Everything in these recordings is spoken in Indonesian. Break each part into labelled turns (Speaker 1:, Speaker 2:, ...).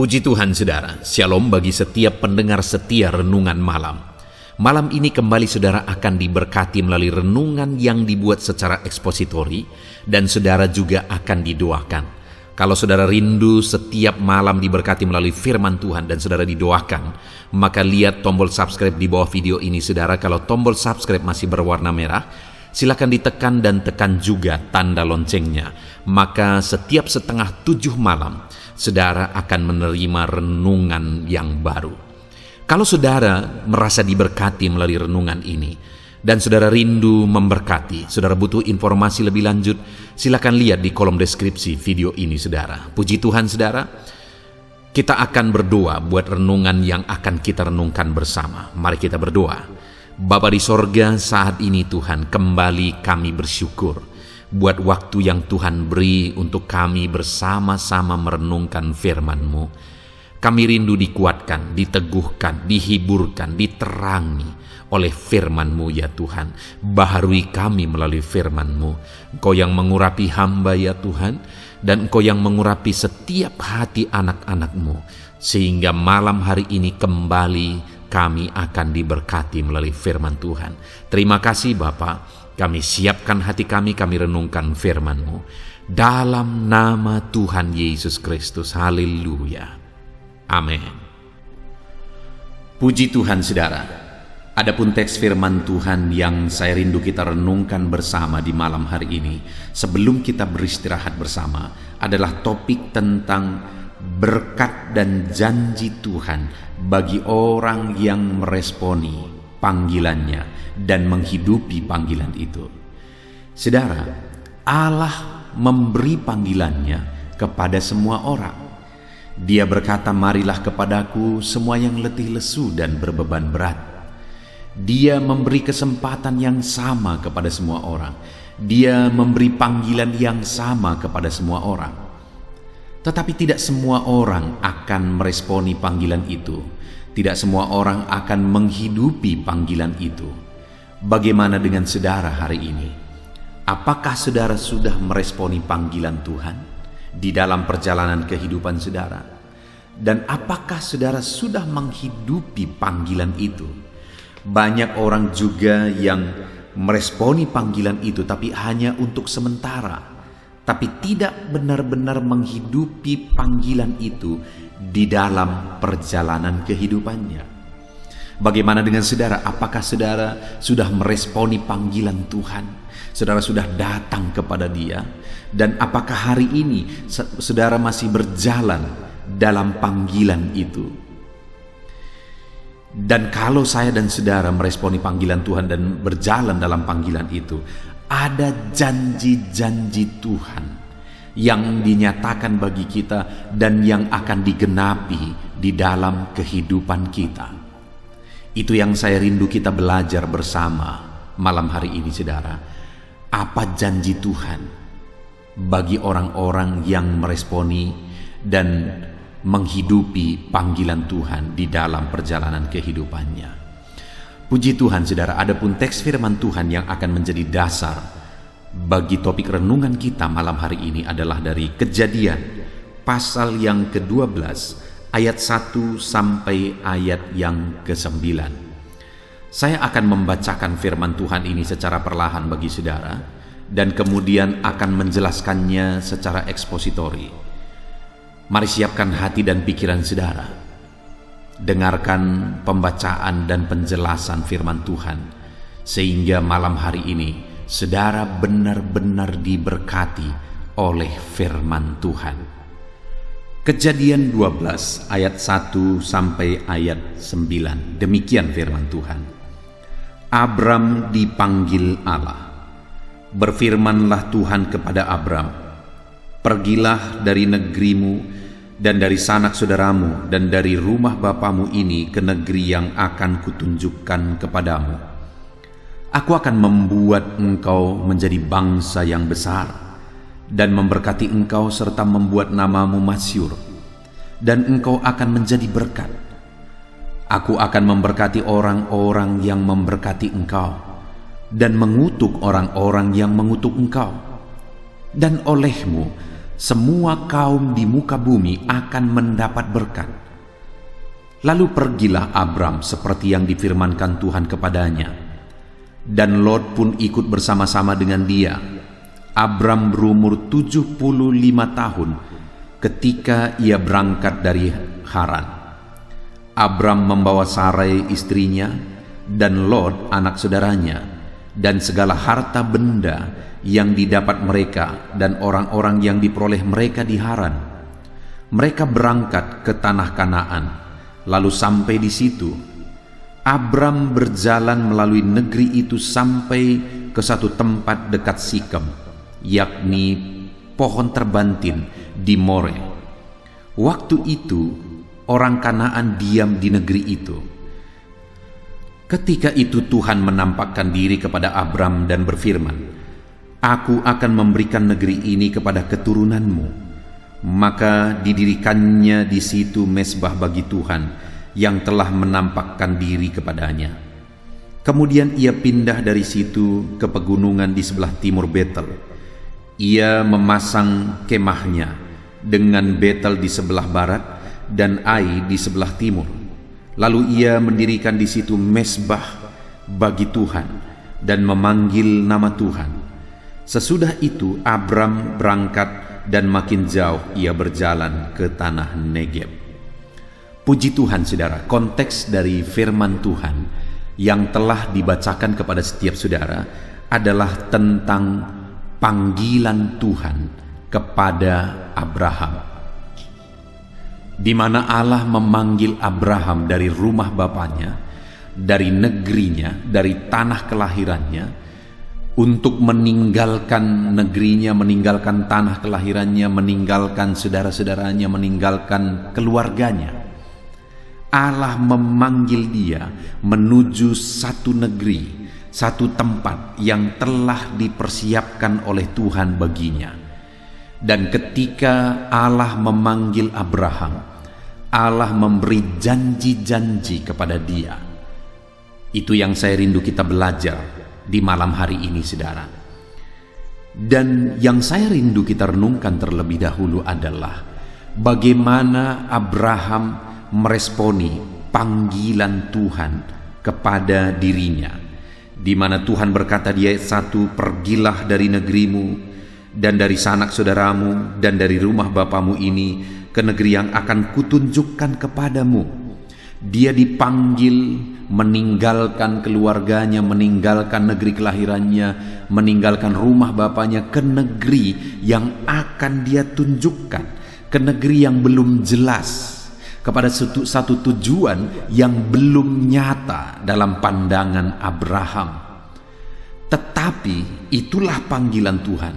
Speaker 1: Puji Tuhan saudara, shalom bagi setiap pendengar setia renungan malam. Malam ini kembali saudara akan diberkati melalui renungan yang dibuat secara ekspositori dan saudara juga akan didoakan. Kalau saudara rindu setiap malam diberkati melalui firman Tuhan dan saudara didoakan, maka lihat tombol subscribe di bawah video ini saudara. Kalau tombol subscribe masih berwarna merah, silakan ditekan dan tekan juga tanda loncengnya. Maka setiap 6:30 malam, saudara akan menerima renungan yang baru. Kalau saudara merasa diberkati melalui renungan ini, dan saudara rindu memberkati, saudara butuh informasi lebih lanjut, silakan lihat di kolom deskripsi video ini saudara. Puji Tuhan saudara, kita akan berdoa buat renungan yang akan kita renungkan bersama. Mari kita berdoa. Bapa di sorga, saat ini Tuhan kembali kami bersyukur buat waktu yang Tuhan beri untuk kami bersama-sama merenungkan firman-Mu. Kami rindu dikuatkan, diteguhkan, dihiburkan, diterangi oleh firman-Mu ya Tuhan. Baharui kami melalui firman-Mu. Engkau yang mengurapi hamba ya Tuhan, dan Engkau yang mengurapi setiap hati anak-anak-Mu, sehingga malam hari ini kembali kami akan diberkati melalui firman Tuhan. Terima kasih Bapa. Kami siapkan hati kami renungkan firman-Mu. Dalam nama Tuhan Yesus Kristus. Haleluya. Amin. Puji Tuhan saudara. Adapun teks firman Tuhan yang saya rindu kita renungkan bersama di malam hari ini, sebelum kita beristirahat bersama, adalah topik tentang berkat dan janji Tuhan bagi orang yang meresponi panggilannya dan menghidupi panggilan itu. Saudara, Allah memberi panggilannya kepada semua orang. Dia berkata, "Marilah kepadaku semua yang letih lesu dan berbeban berat." Dia memberi kesempatan yang sama kepada semua orang. Dia memberi panggilan yang sama kepada semua orang. Tetapi tidak semua orang akan meresponi panggilan itu. Tidak semua orang akan menghidupi panggilan itu. Bagaimana dengan saudara hari ini? Apakah saudara sudah meresponi panggilan Tuhan di dalam perjalanan kehidupan saudara? Dan apakah saudara sudah menghidupi panggilan itu? Banyak orang juga yang meresponi panggilan itu tapi hanya untuk sementara, tapi tidak benar-benar menghidupi panggilan itu di dalam perjalanan kehidupannya. Bagaimana dengan saudara? Apakah saudara sudah meresponi panggilan Tuhan? Saudara sudah datang kepada Dia? Dan apakah hari ini saudara masih berjalan dalam panggilan itu? Dan kalau saya dan saudara meresponi panggilan Tuhan dan berjalan dalam panggilan itu, ada janji-janji Tuhan yang dinyatakan bagi kita dan yang akan digenapi di dalam kehidupan kita. Itu yang saya rindu kita belajar bersama malam hari ini saudara. Apa janji Tuhan bagi orang-orang yang meresponi dan menghidupi panggilan Tuhan di dalam perjalanan kehidupannya. Puji Tuhan saudara, adapun teks firman Tuhan yang akan menjadi dasar bagi topik renungan kita malam hari ini adalah dari Kejadian pasal yang ke-12 ayat 1 sampai ayat yang ke-9. Saya akan membacakan firman Tuhan ini secara perlahan bagi saudara dan kemudian akan menjelaskannya secara ekspositori. Mari siapkan hati dan pikiran saudara. Dengarkan pembacaan dan penjelasan firman Tuhan sehingga malam hari ini saudara benar-benar diberkati oleh firman Tuhan. Kejadian 12 ayat 1 sampai ayat 9. Demikian firman Tuhan. Abram dipanggil Allah. Berfirmanlah Tuhan kepada Abram, "Pergilah dari negerimu dan dari sanak saudaramu dan dari rumah bapamu ini ke negeri yang akan kutunjukkan kepadamu. Aku akan membuat engkau menjadi bangsa yang besar dan memberkati engkau serta membuat namamu masyhur, dan engkau akan menjadi berkat. Aku akan memberkati orang-orang yang memberkati engkau dan mengutuk orang-orang yang mengutuk engkau. Dan olehmu semua kaum di muka bumi akan mendapat berkat. Lalu pergilah Abram seperti yang difirmankan Tuhan kepadanya, dan Lot pun ikut bersama-sama dengan dia. Abram berumur 75 tahun ketika ia berangkat dari Haran. Abram membawa Sarai istrinya dan Lot anak saudaranya, dan segala harta benda yang didapat mereka dan orang-orang yang diperoleh mereka di Haran. Mereka berangkat ke tanah Kanaan. Lalu sampai di situ, Abram berjalan melalui negeri itu sampai ke satu tempat dekat Sikem, yakni pohon terbantin di More. Waktu itu orang Kanaan diam di negeri itu. Ketika itu Tuhan menampakkan diri kepada Abram dan berfirman, "Aku akan memberikan negeri ini kepada keturunanmu." Maka didirikannya di situ mezbah bagi Tuhan yang telah menampakkan diri kepadanya. Kemudian ia pindah dari situ ke pegunungan di sebelah timur Betel. Ia memasang kemahnya dengan Betel di sebelah barat dan Ai di sebelah timur. Lalu ia mendirikan di situ mezbah bagi Tuhan dan memanggil nama Tuhan. Sesudah itu Abram berangkat dan makin jauh ia berjalan ke tanah Negeb. Puji Tuhan saudara, konteks dari firman Tuhan yang telah dibacakan kepada setiap saudara adalah tentang panggilan Tuhan kepada Abraham, di mana Allah memanggil Abraham dari rumah bapaknya, dari negerinya, dari tanah kelahirannya, untuk meninggalkan negerinya, meninggalkan tanah kelahirannya, meninggalkan saudara-saudaranya, meninggalkan keluarganya. Allah memanggil dia menuju satu negeri, satu tempat yang telah dipersiapkan oleh Tuhan baginya. Dan ketika Allah memanggil Abraham, Allah memberi janji-janji kepada dia. Itu yang saya rindu kita belajar di malam hari ini saudara. Dan yang saya rindu kita renungkan terlebih dahulu adalah bagaimana Abraham meresponi panggilan Tuhan kepada dirinya, di mana Tuhan berkata di ayat 1, "Pergilah dari negerimu dan dari sanak saudaramu dan dari rumah bapamu ini ke negeri yang akan kutunjukkan kepadamu." Dia dipanggil meninggalkan keluarganya, meninggalkan negeri kelahirannya, meninggalkan rumah bapaknya ke negeri yang akan dia tunjukkan, ke negeri yang belum jelas, kepada satu tujuan yang belum nyata dalam pandangan Abraham. Tetapi itulah panggilan Tuhan.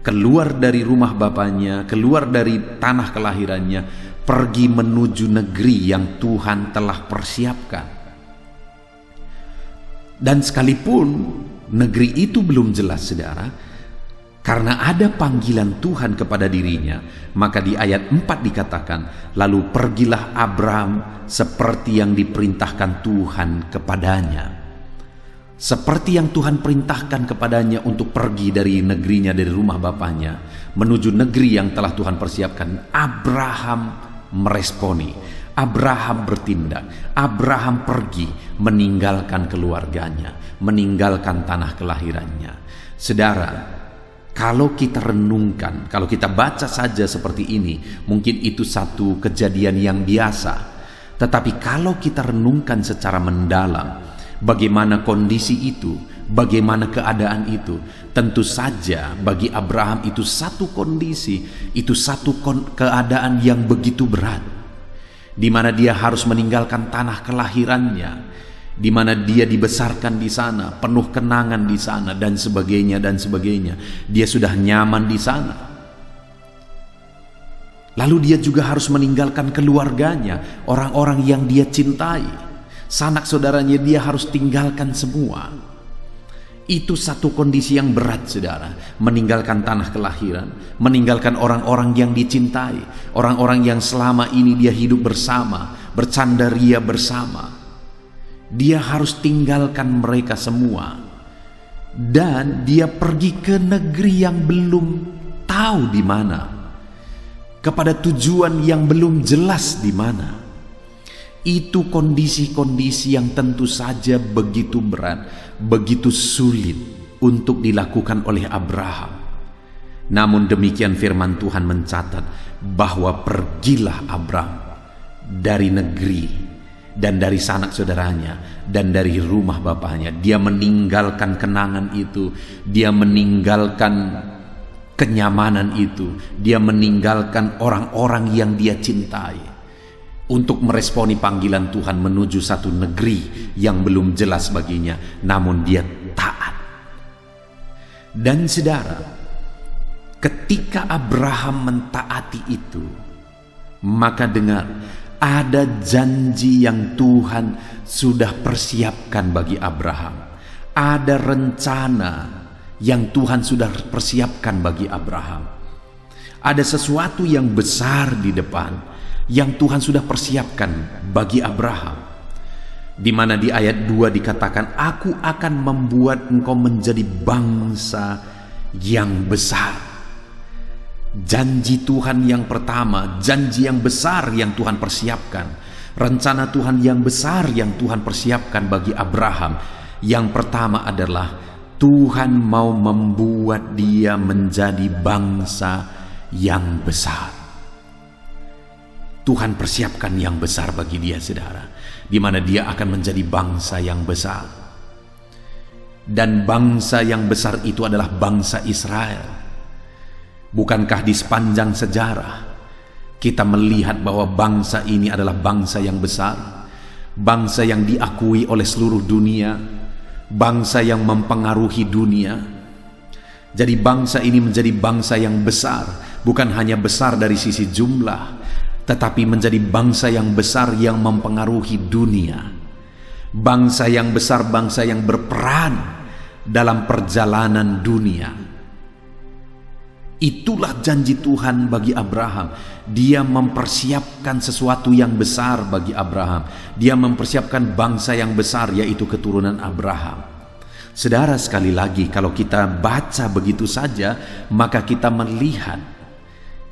Speaker 1: Keluar dari rumah bapaknya, keluar dari tanah kelahirannya, pergi menuju negeri yang Tuhan telah persiapkan. Dan sekalipun negeri itu belum jelas saudara, karena ada panggilan Tuhan kepada dirinya, maka di ayat 4 dikatakan, "Lalu pergilah Abram seperti yang diperintahkan Tuhan kepadanya." Seperti yang Tuhan perintahkan kepadanya untuk pergi dari negerinya, dari rumah bapaknya, menuju negeri yang telah Tuhan persiapkan, Abraham meresponi, Abraham bertindak, Abraham pergi meninggalkan keluarganya, meninggalkan tanah kelahirannya. Saudara, kalau kita renungkan, kalau kita baca saja seperti ini, mungkin itu satu kejadian yang biasa. Tetapi kalau kita renungkan secara mendalam, bagaimana kondisi itu, bagaimana keadaan itu, tentu saja bagi Abraham itu satu kondisi, itu satu keadaan yang begitu berat, di mana dia harus meninggalkan tanah kelahirannya, di mana dia dibesarkan di sana, penuh kenangan di sana, dan sebagainya dan sebagainya. Dia sudah nyaman di sana. Lalu dia juga harus meninggalkan keluarganya, orang-orang yang dia cintai, sanak saudaranya dia harus tinggalkan semua. Itu satu kondisi yang berat saudara, meninggalkan tanah kelahiran, meninggalkan orang-orang yang dicintai, orang-orang yang selama ini dia hidup bersama, bercandaria bersama. Dia harus tinggalkan mereka semua, dan dia pergi ke negeri yang belum tahu di mana. kepada tujuan yang belum jelas di mana. Itu kondisi-kondisi yang tentu saja begitu berat, begitu sulit untuk dilakukan oleh Abraham. Namun demikian firman Tuhan mencatat bahwa pergilah Abram dari negeri dan dari sanak saudaranya dan dari rumah bapaknya. Dia meninggalkan kenangan itu, dia meninggalkan kenyamanan itu, dia meninggalkan orang-orang yang dia cintai untuk meresponi panggilan Tuhan menuju satu negeri yang belum jelas baginya, namun dia taat. Dan saudara, ketika Abraham mentaati itu, maka dengar, ada janji yang Tuhan sudah persiapkan bagi Abraham. Ada rencana yang Tuhan sudah persiapkan bagi Abraham. Ada sesuatu yang besar di depan yang Tuhan sudah persiapkan bagi Abraham, di mana di ayat 2 dikatakan, aku akan membuat engkau menjadi bangsa yang besar. Janji Tuhan yang pertama, janji yang besar yang Tuhan persiapkan, rencana Tuhan yang besar yang Tuhan persiapkan bagi Abraham. Yang pertama adalah Tuhan mau membuat dia menjadi bangsa yang besar. Tuhan persiapkan yang besar bagi dia, saudara, di mana dia akan menjadi bangsa yang besar. Dan bangsa yang besar itu adalah bangsa Israel. Bukankah di sepanjang sejarah kita melihat bahwa bangsa ini adalah bangsa yang besar, bangsa yang diakui oleh seluruh dunia, bangsa yang mempengaruhi dunia. Jadi bangsa ini menjadi bangsa yang besar, bukan hanya besar dari sisi jumlah, tetapi menjadi bangsa yang besar yang mempengaruhi dunia. Bangsa yang besar, bangsa yang berperan dalam perjalanan dunia. Itulah janji Tuhan bagi Abraham. Dia mempersiapkan sesuatu yang besar bagi Abraham. Dia mempersiapkan bangsa yang besar, yaitu keturunan Abraham. Saudara, sekali lagi, kalau kita baca begitu saja, maka kita melihat,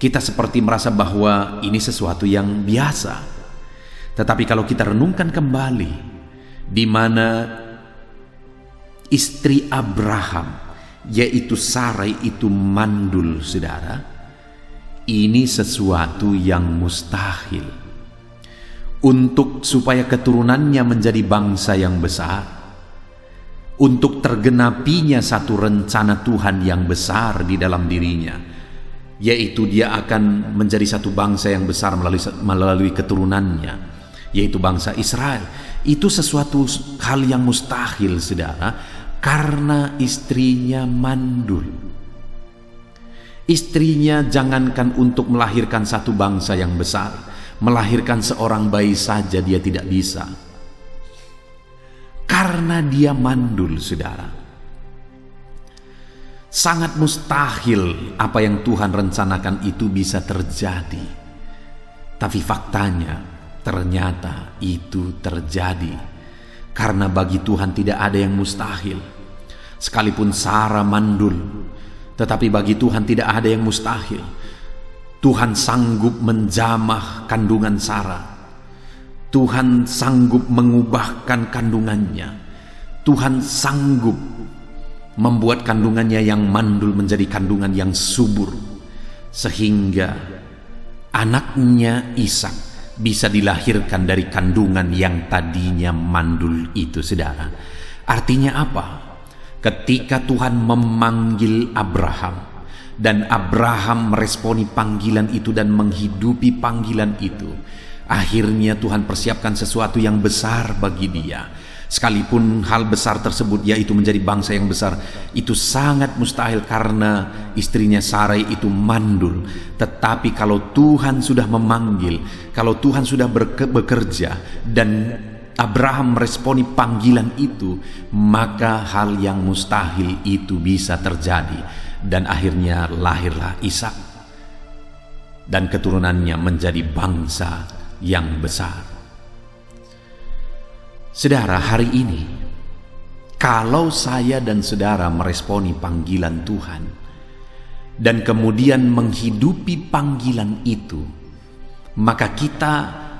Speaker 1: kita seperti merasa bahwa ini sesuatu yang biasa. Tetapi kalau kita renungkan kembali, di mana istri Abraham, yaitu Sarai, itu mandul, saudara, ini sesuatu yang mustahil. Untuk supaya keturunannya menjadi bangsa yang besar, untuk tergenapinya satu rencana Tuhan yang besar di dalam dirinya, yaitu dia akan menjadi satu bangsa yang besar melalui keturunannya, yaitu bangsa Israel. Itu sesuatu hal yang mustahil, saudara, karena istrinya mandul. Istrinya jangankan untuk melahirkan satu bangsa yang besar, melahirkan seorang bayi saja dia tidak bisa, karena dia mandul, saudara. Sangat mustahil apa yang Tuhan rencanakan itu bisa terjadi. Tapi faktanya ternyata itu terjadi. Karena bagi Tuhan tidak ada yang mustahil. Sekalipun Sarah mandul, tetapi bagi Tuhan tidak ada yang mustahil. Tuhan sanggup menjamah kandungan Sarah. Tuhan sanggup mengubahkan kandungannya. Tuhan sanggup membuat kandungannya yang mandul menjadi kandungan yang subur, sehingga anaknya Ishak bisa dilahirkan dari kandungan yang tadinya mandul itu, saudara. Artinya apa? Ketika Tuhan memanggil Abraham dan Abraham meresponi panggilan itu dan menghidupi panggilan itu, akhirnya Tuhan persiapkan sesuatu yang besar bagi dia. Sekalipun hal besar tersebut, yaitu menjadi bangsa yang besar, itu sangat mustahil karena istrinya Sarai itu mandul. Tetapi kalau Tuhan sudah memanggil, kalau Tuhan sudah bekerja dan Abraham meresponi panggilan itu, maka hal yang mustahil itu bisa terjadi. Dan akhirnya lahirlah Ishak, dan keturunannya menjadi bangsa yang besar. Saudara, hari ini kalau saya dan saudara meresponi panggilan Tuhan, dan kemudian menghidupi panggilan itu, maka kita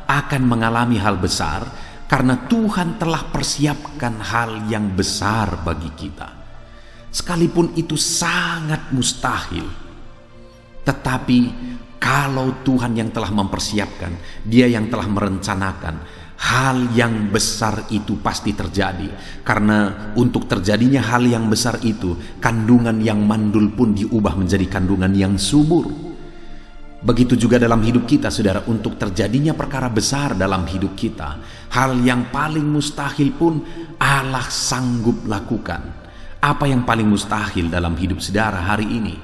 Speaker 1: akan mengalami hal besar karena Tuhan telah persiapkan hal yang besar bagi kita. Sekalipun itu sangat mustahil, tetapi kalau Tuhan yang telah mempersiapkan, Dia yang telah merencanakan, hal yang besar itu pasti terjadi. Karena untuk terjadinya hal yang besar itu, kandungan yang mandul pun diubah menjadi kandungan yang subur. Begitu juga dalam hidup kita, saudara, untuk terjadinya perkara besar dalam hidup kita, hal yang paling mustahil pun Allah sanggup lakukan. Apa yang paling mustahil dalam hidup saudara hari ini?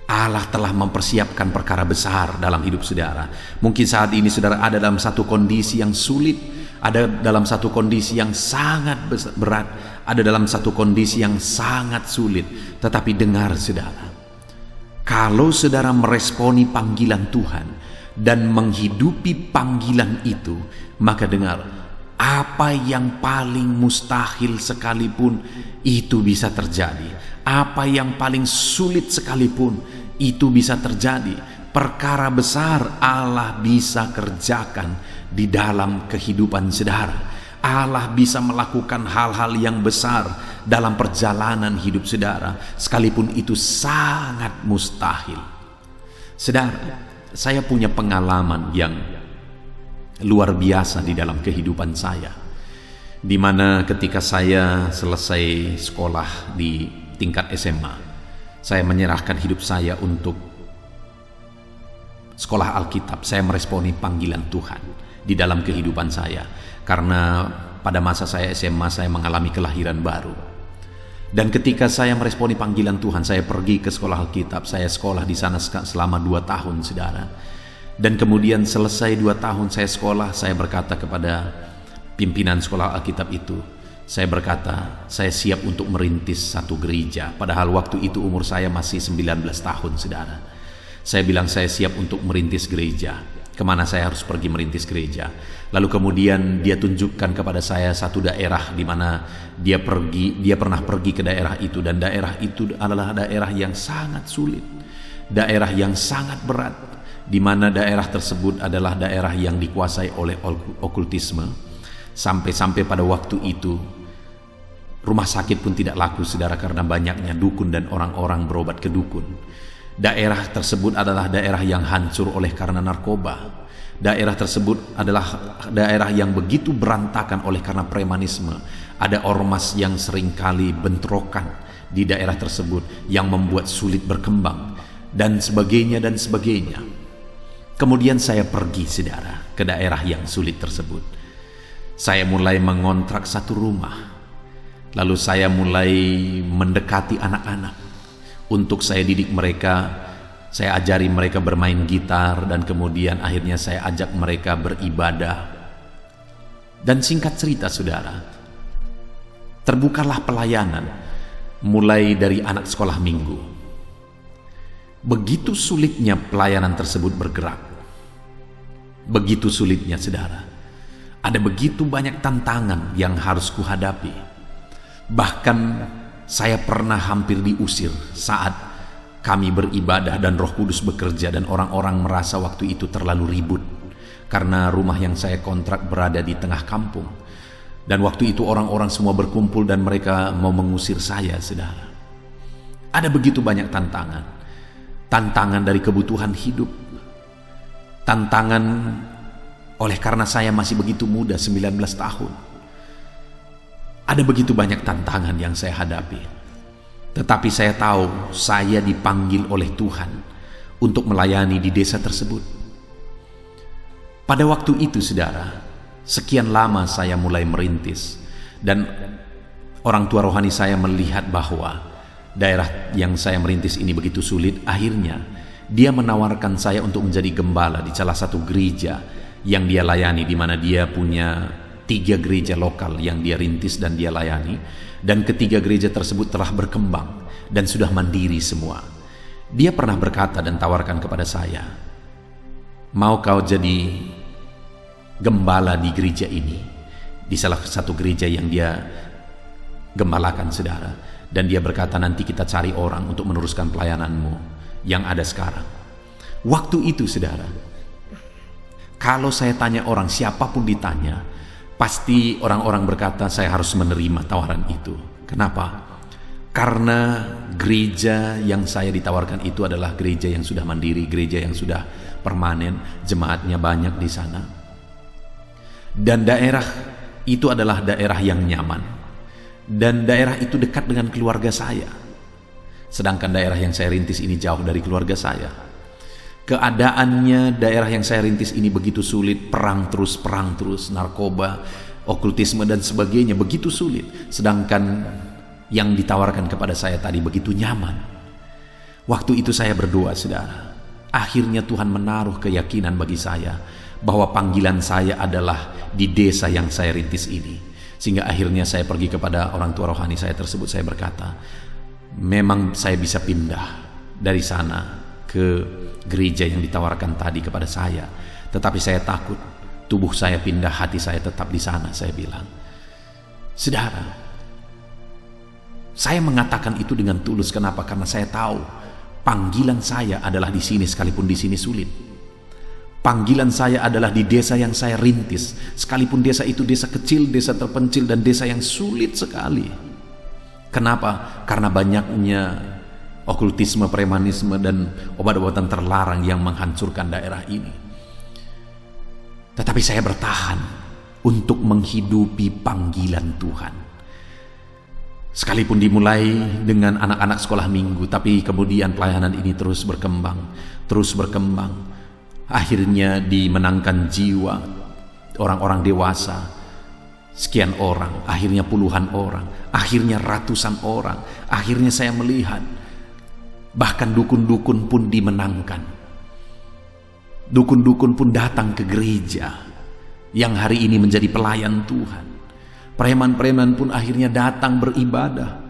Speaker 1: Allah telah mempersiapkan perkara besar dalam hidup saudara. Mungkin saat ini saudara ada dalam satu kondisi yang sulit, ada dalam satu kondisi yang sangat berat, ada dalam satu kondisi yang sangat sulit. Tetapi dengar saudara, kalau saudara meresponi panggilan Tuhan dan menghidupi panggilan itu, maka dengar, apa yang paling mustahil sekalipun itu bisa terjadi. Apa yang paling sulit sekalipun itu bisa terjadi. Perkara besar Allah bisa kerjakan di dalam kehidupan saudara. Allah bisa melakukan hal-hal yang besar dalam perjalanan hidup saudara, sekalipun itu sangat mustahil. Saudara, saya punya pengalaman yang luar biasa di dalam kehidupan saya, di mana ketika saya selesai sekolah di tingkat SMA, saya menyerahkan hidup saya untuk sekolah Alkitab. Saya meresponi panggilan Tuhan di dalam kehidupan saya, karena pada masa saya SMA saya mengalami kelahiran baru. Dan ketika saya meresponi panggilan Tuhan, saya pergi ke sekolah Alkitab. Saya sekolah di sana selama 2 tahun, saudara. Dan kemudian selesai 2 tahun saya sekolah, saya berkata kepada pimpinan sekolah Alkitab itu, saya berkata, saya siap untuk merintis satu gereja. Padahal waktu itu umur saya masih 19 tahun, saudara. Saya bilang saya siap untuk merintis gereja. Kemana saya harus pergi merintis gereja? Lalu kemudian dia tunjukkan kepada saya satu daerah di mana dia pernah pergi ke daerah itu, dan daerah itu adalah daerah yang sangat sulit, daerah yang sangat berat, di mana daerah tersebut adalah daerah yang dikuasai oleh okultisme. Sampai-sampai pada waktu itu rumah sakit pun tidak laku, saudara, karena banyaknya dukun dan orang-orang berobat ke dukun. Daerah tersebut adalah daerah yang hancur oleh karena narkoba. Daerah tersebut adalah daerah yang begitu berantakan oleh karena premanisme. Ada ormas yang seringkali bentrokan di daerah tersebut yang membuat sulit berkembang, dan sebagainya dan sebagainya. Kemudian saya pergi, saudara, ke daerah yang sulit tersebut. Saya mulai mengontrak satu rumah. Lalu saya mulai mendekati anak-anak untuk saya didik mereka. Saya ajari mereka bermain gitar, dan kemudian akhirnya saya ajak mereka beribadah. Dan singkat cerita, saudara, terbukalah pelayanan mulai dari anak sekolah minggu. Begitu sulitnya pelayanan tersebut bergerak. Begitu sulitnya, saudara. Ada begitu banyak tantangan yang harus kuhadapi. Bahkan saya pernah hampir diusir saat kami beribadah dan Roh Kudus bekerja, dan orang-orang merasa waktu itu terlalu ribut karena rumah yang saya kontrak berada di tengah kampung. Dan waktu itu orang-orang semua berkumpul dan mereka mau mengusir saya, saudara. Ada begitu banyak tantangan. Tantangan dari kebutuhan hidup. Tantangan oleh karena saya masih begitu muda, 19 tahun. Ada begitu banyak tantangan yang saya hadapi. Tetapi saya tahu saya dipanggil oleh Tuhan untuk melayani di desa tersebut. Pada waktu itu, saudara, sekian lama saya mulai merintis, dan orang tua rohani saya melihat bahwa daerah yang saya merintis ini begitu sulit. Akhirnya dia menawarkan saya untuk menjadi gembala di salah satu gereja yang dia layani, di mana dia punya 3 gereja lokal yang dia rintis dan dia layani, dan ketiga gereja tersebut telah berkembang dan sudah mandiri semua. Dia pernah berkata dan tawarkan kepada saya, mau kau jadi gembala di gereja ini, di salah satu gereja yang dia gembalakan, saudara. Dan dia berkata, nanti kita cari orang untuk meneruskan pelayananmu yang ada sekarang. Waktu itu saudara, kalau saya tanya orang, siapapun ditanya, pasti orang-orang berkata saya harus menerima tawaran itu. Kenapa? Karena gereja yang saya ditawarkan itu adalah gereja yang sudah mandiri, gereja yang sudah permanen, jemaatnya banyak di sana. Dan daerah itu adalah daerah yang nyaman. Dan daerah itu dekat dengan keluarga saya. Sedangkan daerah yang saya rintis ini jauh dari keluarga saya. Keadaannya daerah yang saya rintis ini begitu sulit, perang terus, narkoba, okultisme dan sebagainya, begitu sulit. Sedangkan yang ditawarkan kepada saya tadi begitu nyaman. Waktu itu saya berdoa saudara. Akhirnya Tuhan menaruh keyakinan bagi saya bahwa panggilan saya adalah di desa yang saya rintis ini. Sehingga akhirnya saya pergi kepada orang tua rohani saya tersebut, saya berkata, memang saya bisa pindah dari sana ke gereja yang ditawarkan tadi kepada saya, tetapi saya takut tubuh saya pindah, hati saya tetap di sana, saya bilang. Saudara, saya mengatakan itu dengan tulus. Kenapa? Karena saya tahu panggilan saya adalah di sini, sekalipun di sini sulit. Panggilan saya adalah di desa yang saya rintis, sekalipun desa itu desa kecil, desa terpencil, dan desa yang sulit sekali. Kenapa? Karena banyaknya okultisme, premanisme, dan obat-obatan terlarang yang menghancurkan daerah ini. Tetapi saya bertahan untuk menghidupi panggilan Tuhan. Sekalipun dimulai dengan anak-anak sekolah minggu, tapi kemudian pelayanan ini terus berkembang. Akhirnya dimenangkan jiwa orang-orang dewasa, sekian orang, akhirnya puluhan orang, akhirnya ratusan orang. Akhirnya saya melihat bahkan dukun-dukun pun dimenangkan. Dukun-dukun pun datang ke gereja yang hari ini menjadi pelayan Tuhan. Preman-preman pun akhirnya datang beribadah.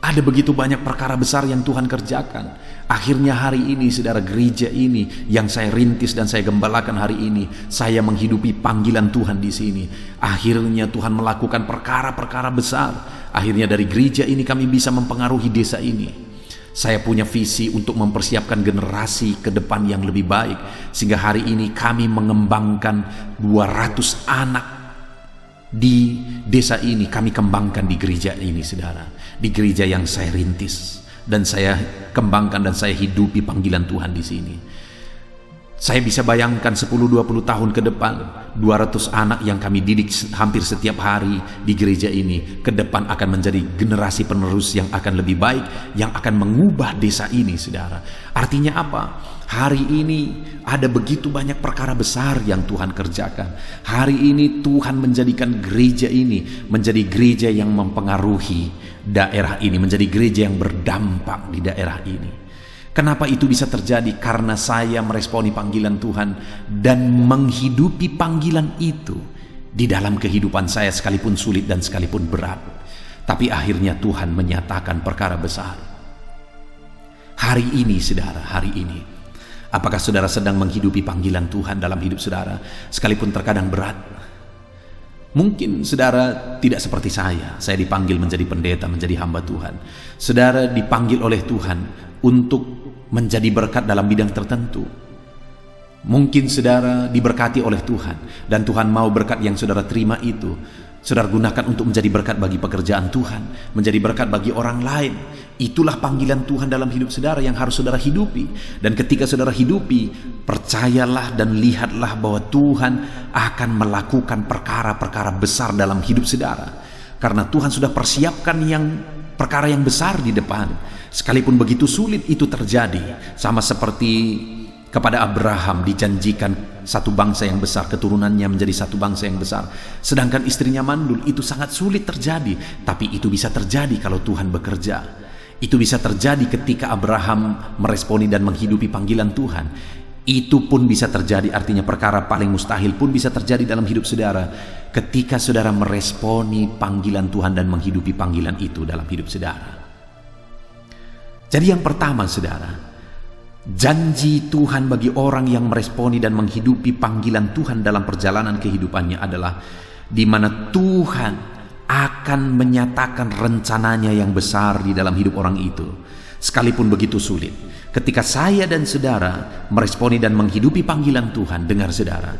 Speaker 1: Ada begitu banyak perkara besar yang Tuhan kerjakan. Akhirnya hari ini saudara, gereja ini yang saya rintis dan saya gembalakan hari ini, saya menghidupi panggilan Tuhan di sini. Akhirnya Tuhan melakukan perkara-perkara besar. Akhirnya dari gereja ini kami bisa mempengaruhi desa ini. Saya punya visi untuk mempersiapkan generasi ke depan yang lebih baik, sehingga hari ini kami mengembangkan 200 anak di desa ini. Kami kembangkan di gereja ini saudara, di gereja yang saya rintis dan saya kembangkan dan saya hidupi panggilan Tuhan di sini. Saya bisa bayangkan 10-20 tahun ke depan, 200 anak yang kami didik hampir setiap hari di gereja ini ke depan akan menjadi generasi penerus yang akan lebih baik, yang akan mengubah desa ini saudara. Artinya apa? Hari ini ada begitu banyak perkara besar yang Tuhan kerjakan. Hari ini Tuhan menjadikan gereja ini menjadi gereja yang mempengaruhi daerah ini, menjadi gereja yang berdampak di daerah ini. Kenapa itu bisa terjadi? Karena saya meresponi panggilan Tuhan dan menghidupi panggilan itu di dalam kehidupan saya, sekalipun sulit dan sekalipun berat. Tapi akhirnya Tuhan menyatakan perkara besar. Hari ini saudara, hari ini, apakah saudara sedang menghidupi panggilan Tuhan dalam hidup saudara, sekalipun terkadang berat? Mungkin saudara tidak seperti saya dipanggil menjadi pendeta, menjadi hamba Tuhan. Saudara dipanggil oleh Tuhan untuk menjadi berkat dalam bidang tertentu. Mungkin saudara diberkati oleh Tuhan, dan Tuhan mau berkat yang saudara terima itu saudara gunakan untuk menjadi berkat bagi pekerjaan Tuhan, menjadi berkat bagi orang lain. Itulah panggilan Tuhan dalam hidup saudara yang harus saudara hidupi. Dan ketika saudara hidupi, percayalah dan lihatlah bahwa Tuhan akan melakukan perkara-perkara besar dalam hidup saudara. Karena Tuhan sudah persiapkan perkara yang besar di depan. Sekalipun begitu sulit itu terjadi, sama seperti kepada Abraham dijanjikan satu bangsa yang besar, keturunannya menjadi satu bangsa yang besar. Sedangkan istrinya mandul, itu sangat sulit terjadi. Tapi itu bisa terjadi kalau Tuhan bekerja. Itu bisa terjadi ketika Abraham meresponi dan menghidupi panggilan Tuhan. Itu pun bisa terjadi, artinya perkara paling mustahil pun bisa terjadi dalam hidup saudara ketika saudara meresponi panggilan Tuhan dan menghidupi panggilan itu dalam hidup saudara. Jadi yang pertama saudara, janji Tuhan bagi orang yang meresponi dan menghidupi panggilan Tuhan dalam perjalanan kehidupannya adalah di mana Tuhan akan menyatakan rencananya yang besar di dalam hidup orang itu. Sekalipun begitu sulit, ketika saya dan saudara meresponi dan menghidupi panggilan Tuhan, dengar saudara,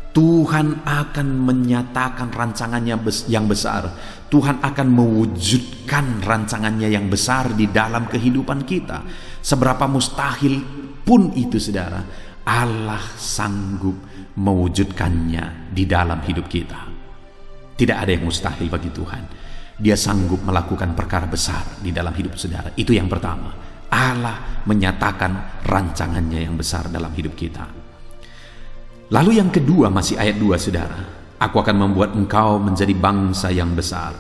Speaker 1: Tuhan akan menyatakan rancangannya yang besar. Tuhan akan mewujudkan rancangannya yang besar di dalam kehidupan kita. Seberapa mustahil pun itu saudara, Allah sanggup mewujudkannya di dalam hidup kita. Tidak ada yang mustahil bagi Tuhan. Dia sanggup melakukan perkara besar di dalam hidup saudara. Itu yang pertama. Allah menyatakan rancangannya yang besar dalam hidup kita. Lalu yang kedua, masih ayat 2 saudara. Aku akan membuat engkau menjadi bangsa yang besar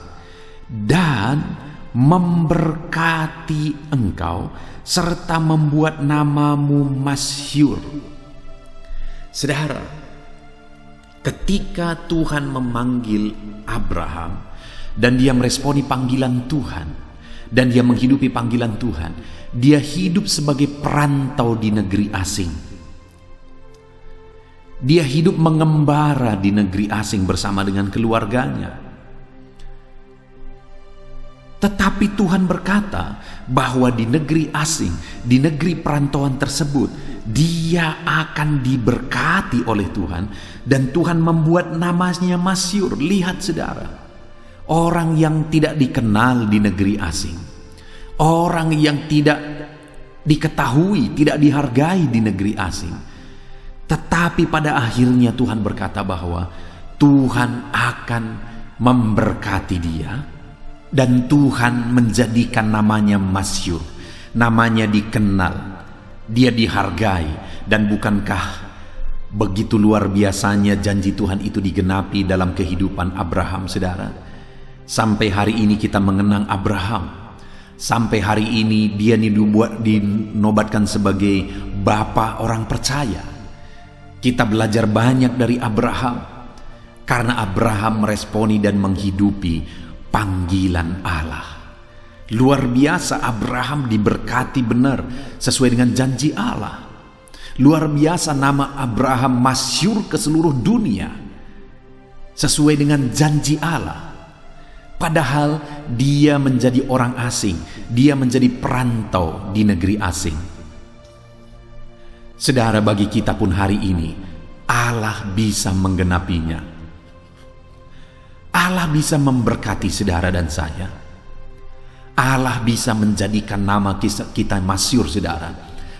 Speaker 1: dan memberkati engkau serta membuat namamu masyhur. Saudara, ketika Tuhan memanggil Abraham dan dia meresponi panggilan Tuhan dan dia menghidupi panggilan Tuhan, dia hidup sebagai perantau di negeri asing. Dia hidup mengembara di negeri asing bersama dengan keluarganya. Tetapi Tuhan berkata bahwa di negeri asing, di negeri perantauan tersebut, dia akan diberkati oleh Tuhan dan Tuhan membuat namanya masyhur. Lihat saudara, orang yang tidak dikenal di negeri asing, orang yang tidak diketahui, tidak dihargai di negeri asing, tetapi pada akhirnya Tuhan berkata bahwa Tuhan akan memberkati dia dan Tuhan menjadikan namanya masyhur, namanya dikenal, dia dihargai. Dan bukankah begitu luar biasanya janji Tuhan itu digenapi dalam kehidupan Abraham saudara? Sampai hari ini kita mengenang Abraham. Sampai hari ini dia dinobatkan sebagai bapa orang percaya. Kita belajar banyak dari Abraham karena Abraham meresponi dan menghidupi panggilan Allah. Luar biasa, Abraham diberkati benar sesuai dengan janji Allah. Luar biasa, nama Abraham masyhur ke seluruh dunia sesuai dengan janji Allah. Padahal dia menjadi orang asing, dia menjadi perantau di negeri asing. Saudara, bagi kita pun hari ini Allah bisa menggenapinya. Allah bisa memberkati saudara dan saya. Allah bisa menjadikan nama kita masyhur saudara.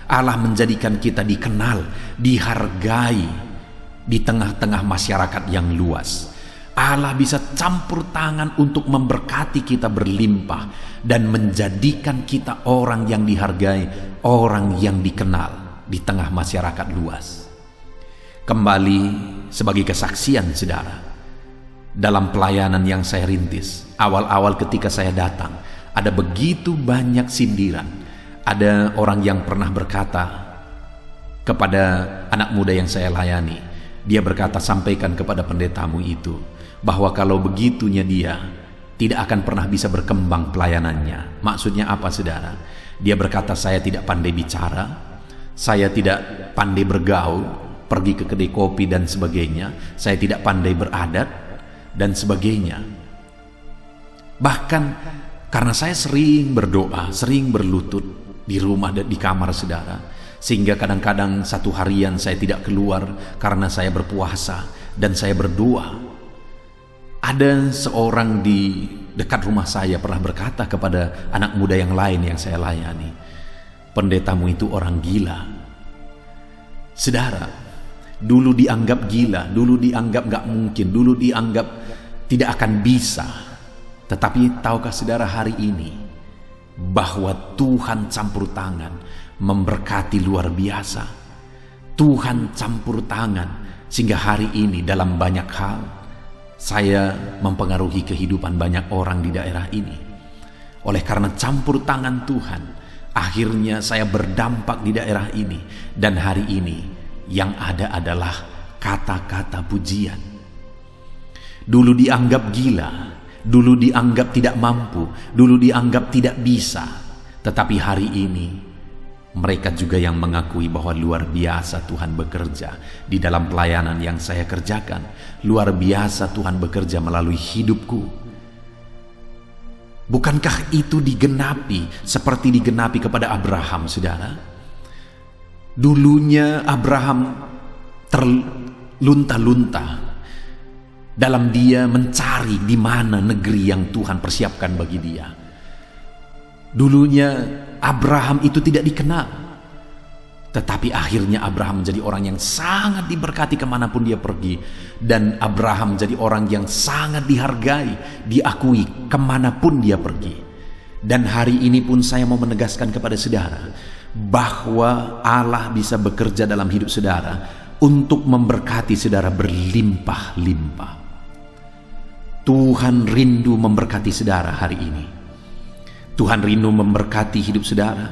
Speaker 1: Allah menjadikan kita dikenal, dihargai di tengah-tengah masyarakat yang luas. Allah bisa campur tangan untuk memberkati kita berlimpah dan menjadikan kita orang yang dihargai, orang yang dikenal di tengah masyarakat luas. Kembali sebagai kesaksian saudara, dalam pelayanan yang saya rintis, awal-awal ketika saya datang, ada begitu banyak sindiran. Ada orang yang pernah berkata kepada anak muda yang saya layani, dia berkata, sampaikan kepada pendetamu itu bahwa kalau begitunya dia tidak akan pernah bisa berkembang pelayanannya. Maksudnya apa saudara? Dia berkata, saya tidak pandai bicara, saya tidak pandai bergaul, pergi ke kedai kopi dan sebagainya, saya tidak pandai beradat dan sebagainya. Bahkan karena saya sering berdoa, sering berlutut di rumah dan di kamar saudara, sehingga kadang-kadang satu harian saya tidak keluar karena saya berpuasa dan saya berdoa. Ada seorang di dekat rumah saya pernah berkata kepada anak muda yang lain yang saya layani, pendetamu itu orang gila. Saudara, dulu dianggap gila, dulu dianggap gak mungkin, dulu dianggap tidak akan bisa. Tetapi tahukah saudara hari ini bahwa Tuhan campur tangan memberkati luar biasa. Tuhan campur tangan sehingga hari ini dalam banyak hal saya mempengaruhi kehidupan banyak orang di daerah ini. Oleh karena campur tangan Tuhan, akhirnya saya berdampak di daerah ini. Dan hari ini yang ada adalah kata-kata pujian. Dulu dianggap gila, dulu dianggap tidak mampu, dulu dianggap tidak bisa. Tetapi hari ini mereka juga yang mengakui bahwa luar biasa Tuhan bekerja di dalam pelayanan yang saya kerjakan. Luar biasa Tuhan bekerja melalui hidupku. Bukankah itu digenapi seperti digenapi kepada Abraham, saudara? Dulunya Abraham terlunta-lunta dalam dia mencari di mana negeri yang Tuhan persiapkan bagi dia. Dulunya Abraham itu tidak dikenal, tetapi akhirnya Abraham menjadi orang yang sangat diberkati kemanapun dia pergi. Dan Abraham menjadi orang yang sangat dihargai, diakui kemanapun dia pergi. Dan hari ini pun saya mau menegaskan kepada saudara bahwa Allah bisa bekerja dalam hidup saudara untuk memberkati saudara berlimpah-limpah. Tuhan rindu memberkati saudara hari ini. Tuhan rindu memberkati hidup saudara.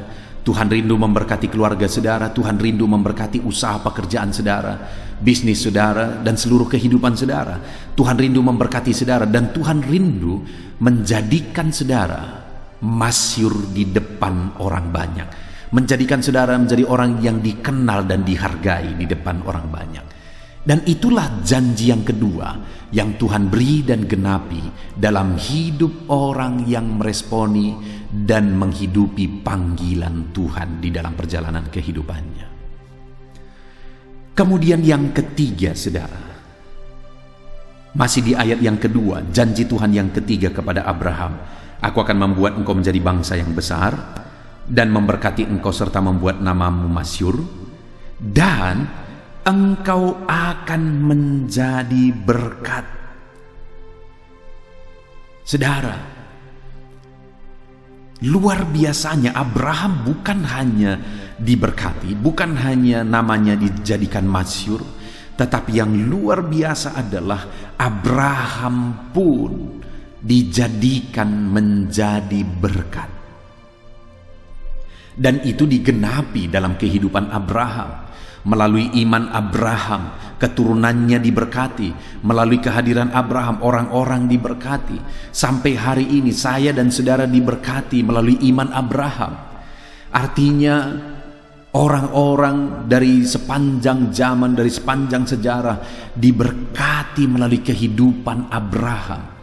Speaker 1: Tuhan rindu memberkati keluarga saudara. Tuhan rindu memberkati usaha pekerjaan saudara, bisnis saudara, dan seluruh kehidupan saudara. Tuhan rindu memberkati saudara, dan Tuhan rindu menjadikan saudara masyhur di depan orang banyak, menjadikan saudara menjadi orang yang dikenal dan dihargai di depan orang banyak. Dan itulah janji yang kedua yang Tuhan beri dan genapi dalam hidup orang yang meresponi dan menghidupi panggilan Tuhan di dalam perjalanan kehidupannya. Kemudian yang ketiga, saudara, masih di ayat yang kedua, janji Tuhan yang ketiga kepada Abraham, aku akan membuat engkau menjadi bangsa yang besar dan memberkati engkau serta membuat namamu masyhur, dan engkau akan menjadi berkat. Saudara, luar biasanya Abraham bukan hanya diberkati, bukan hanya namanya dijadikan masyhur, tetapi yang luar biasa adalah Abraham pun dijadikan menjadi berkat. Dan itu digenapi dalam kehidupan Abraham. Melalui iman Abraham, keturunannya diberkati. Melalui kehadiran Abraham, orang-orang diberkati. Sampai hari ini saya dan saudara diberkati melalui iman Abraham. Artinya orang-orang dari sepanjang zaman, dari sepanjang sejarah diberkati melalui kehidupan Abraham.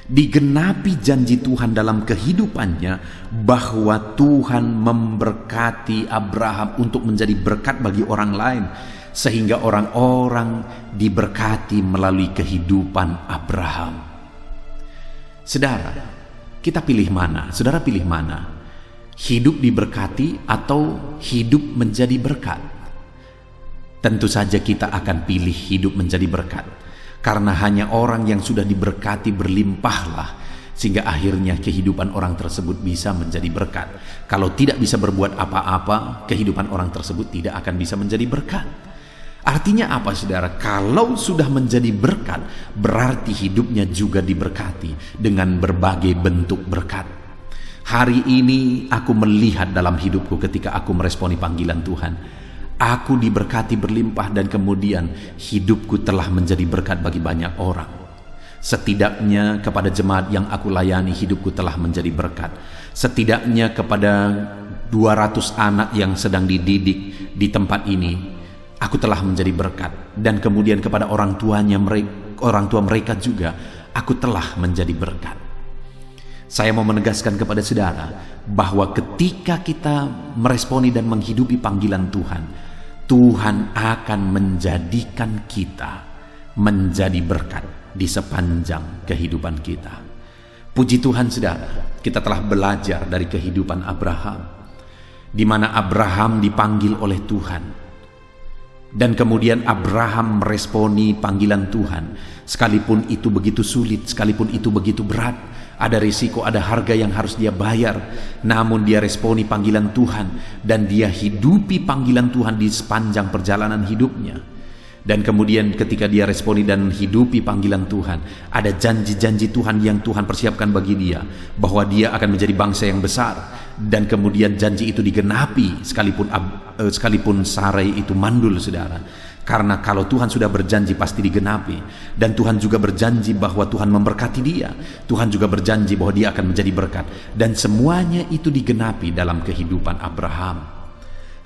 Speaker 1: Digenapi janji Tuhan dalam kehidupannya bahwa Tuhan memberkati Abraham untuk menjadi berkat bagi orang lain, sehingga orang-orang diberkati melalui kehidupan Abraham. Saudara, kita pilih mana? Saudara pilih mana? Hidup diberkati atau hidup menjadi berkat? Tentu saja kita akan pilih hidup menjadi berkat. Karena hanya orang yang sudah diberkati berlimpahlah, sehingga akhirnya kehidupan orang tersebut bisa menjadi berkat. Kalau tidak bisa berbuat apa-apa, kehidupan orang tersebut tidak akan bisa menjadi berkat. Artinya apa, saudara? Kalau sudah menjadi berkat, berarti hidupnya juga diberkati dengan berbagai bentuk berkat. Hari ini aku melihat dalam hidupku ketika aku meresponi panggilan Tuhan, aku diberkati berlimpah dan kemudian hidupku telah menjadi berkat bagi banyak orang. Setidaknya kepada jemaat yang aku layani, hidupku telah menjadi berkat. Setidaknya kepada 200 anak yang sedang dididik di tempat ini, aku telah menjadi berkat. Dan kemudian kepada orang tua mereka juga, aku telah menjadi berkat. Saya mau menegaskan kepada saudara bahwa ketika kita meresponi dan menghidupi panggilan Tuhan, Tuhan akan menjadikan kita menjadi berkat di sepanjang kehidupan kita. Puji Tuhan, saudara, kita telah belajar dari kehidupan Abraham, di mana Abraham dipanggil oleh Tuhan, dan kemudian Abraham meresponi panggilan Tuhan, sekalipun itu begitu sulit, sekalipun itu begitu berat. Ada risiko, ada harga yang harus dia bayar, namun dia responi panggilan Tuhan dan dia hidupi panggilan Tuhan di sepanjang perjalanan hidupnya. Dan kemudian ketika dia responi dan hidupi panggilan Tuhan, ada janji-janji Tuhan yang Tuhan persiapkan bagi dia, bahwa dia akan menjadi bangsa yang besar. Dan kemudian janji itu digenapi sekalipun Sarai itu mandul, saudara. Karena kalau Tuhan sudah berjanji pasti digenapi. Dan Tuhan juga berjanji bahwa Tuhan memberkati dia. Tuhan juga berjanji bahwa dia akan menjadi berkat. Dan semuanya itu digenapi dalam kehidupan Abraham.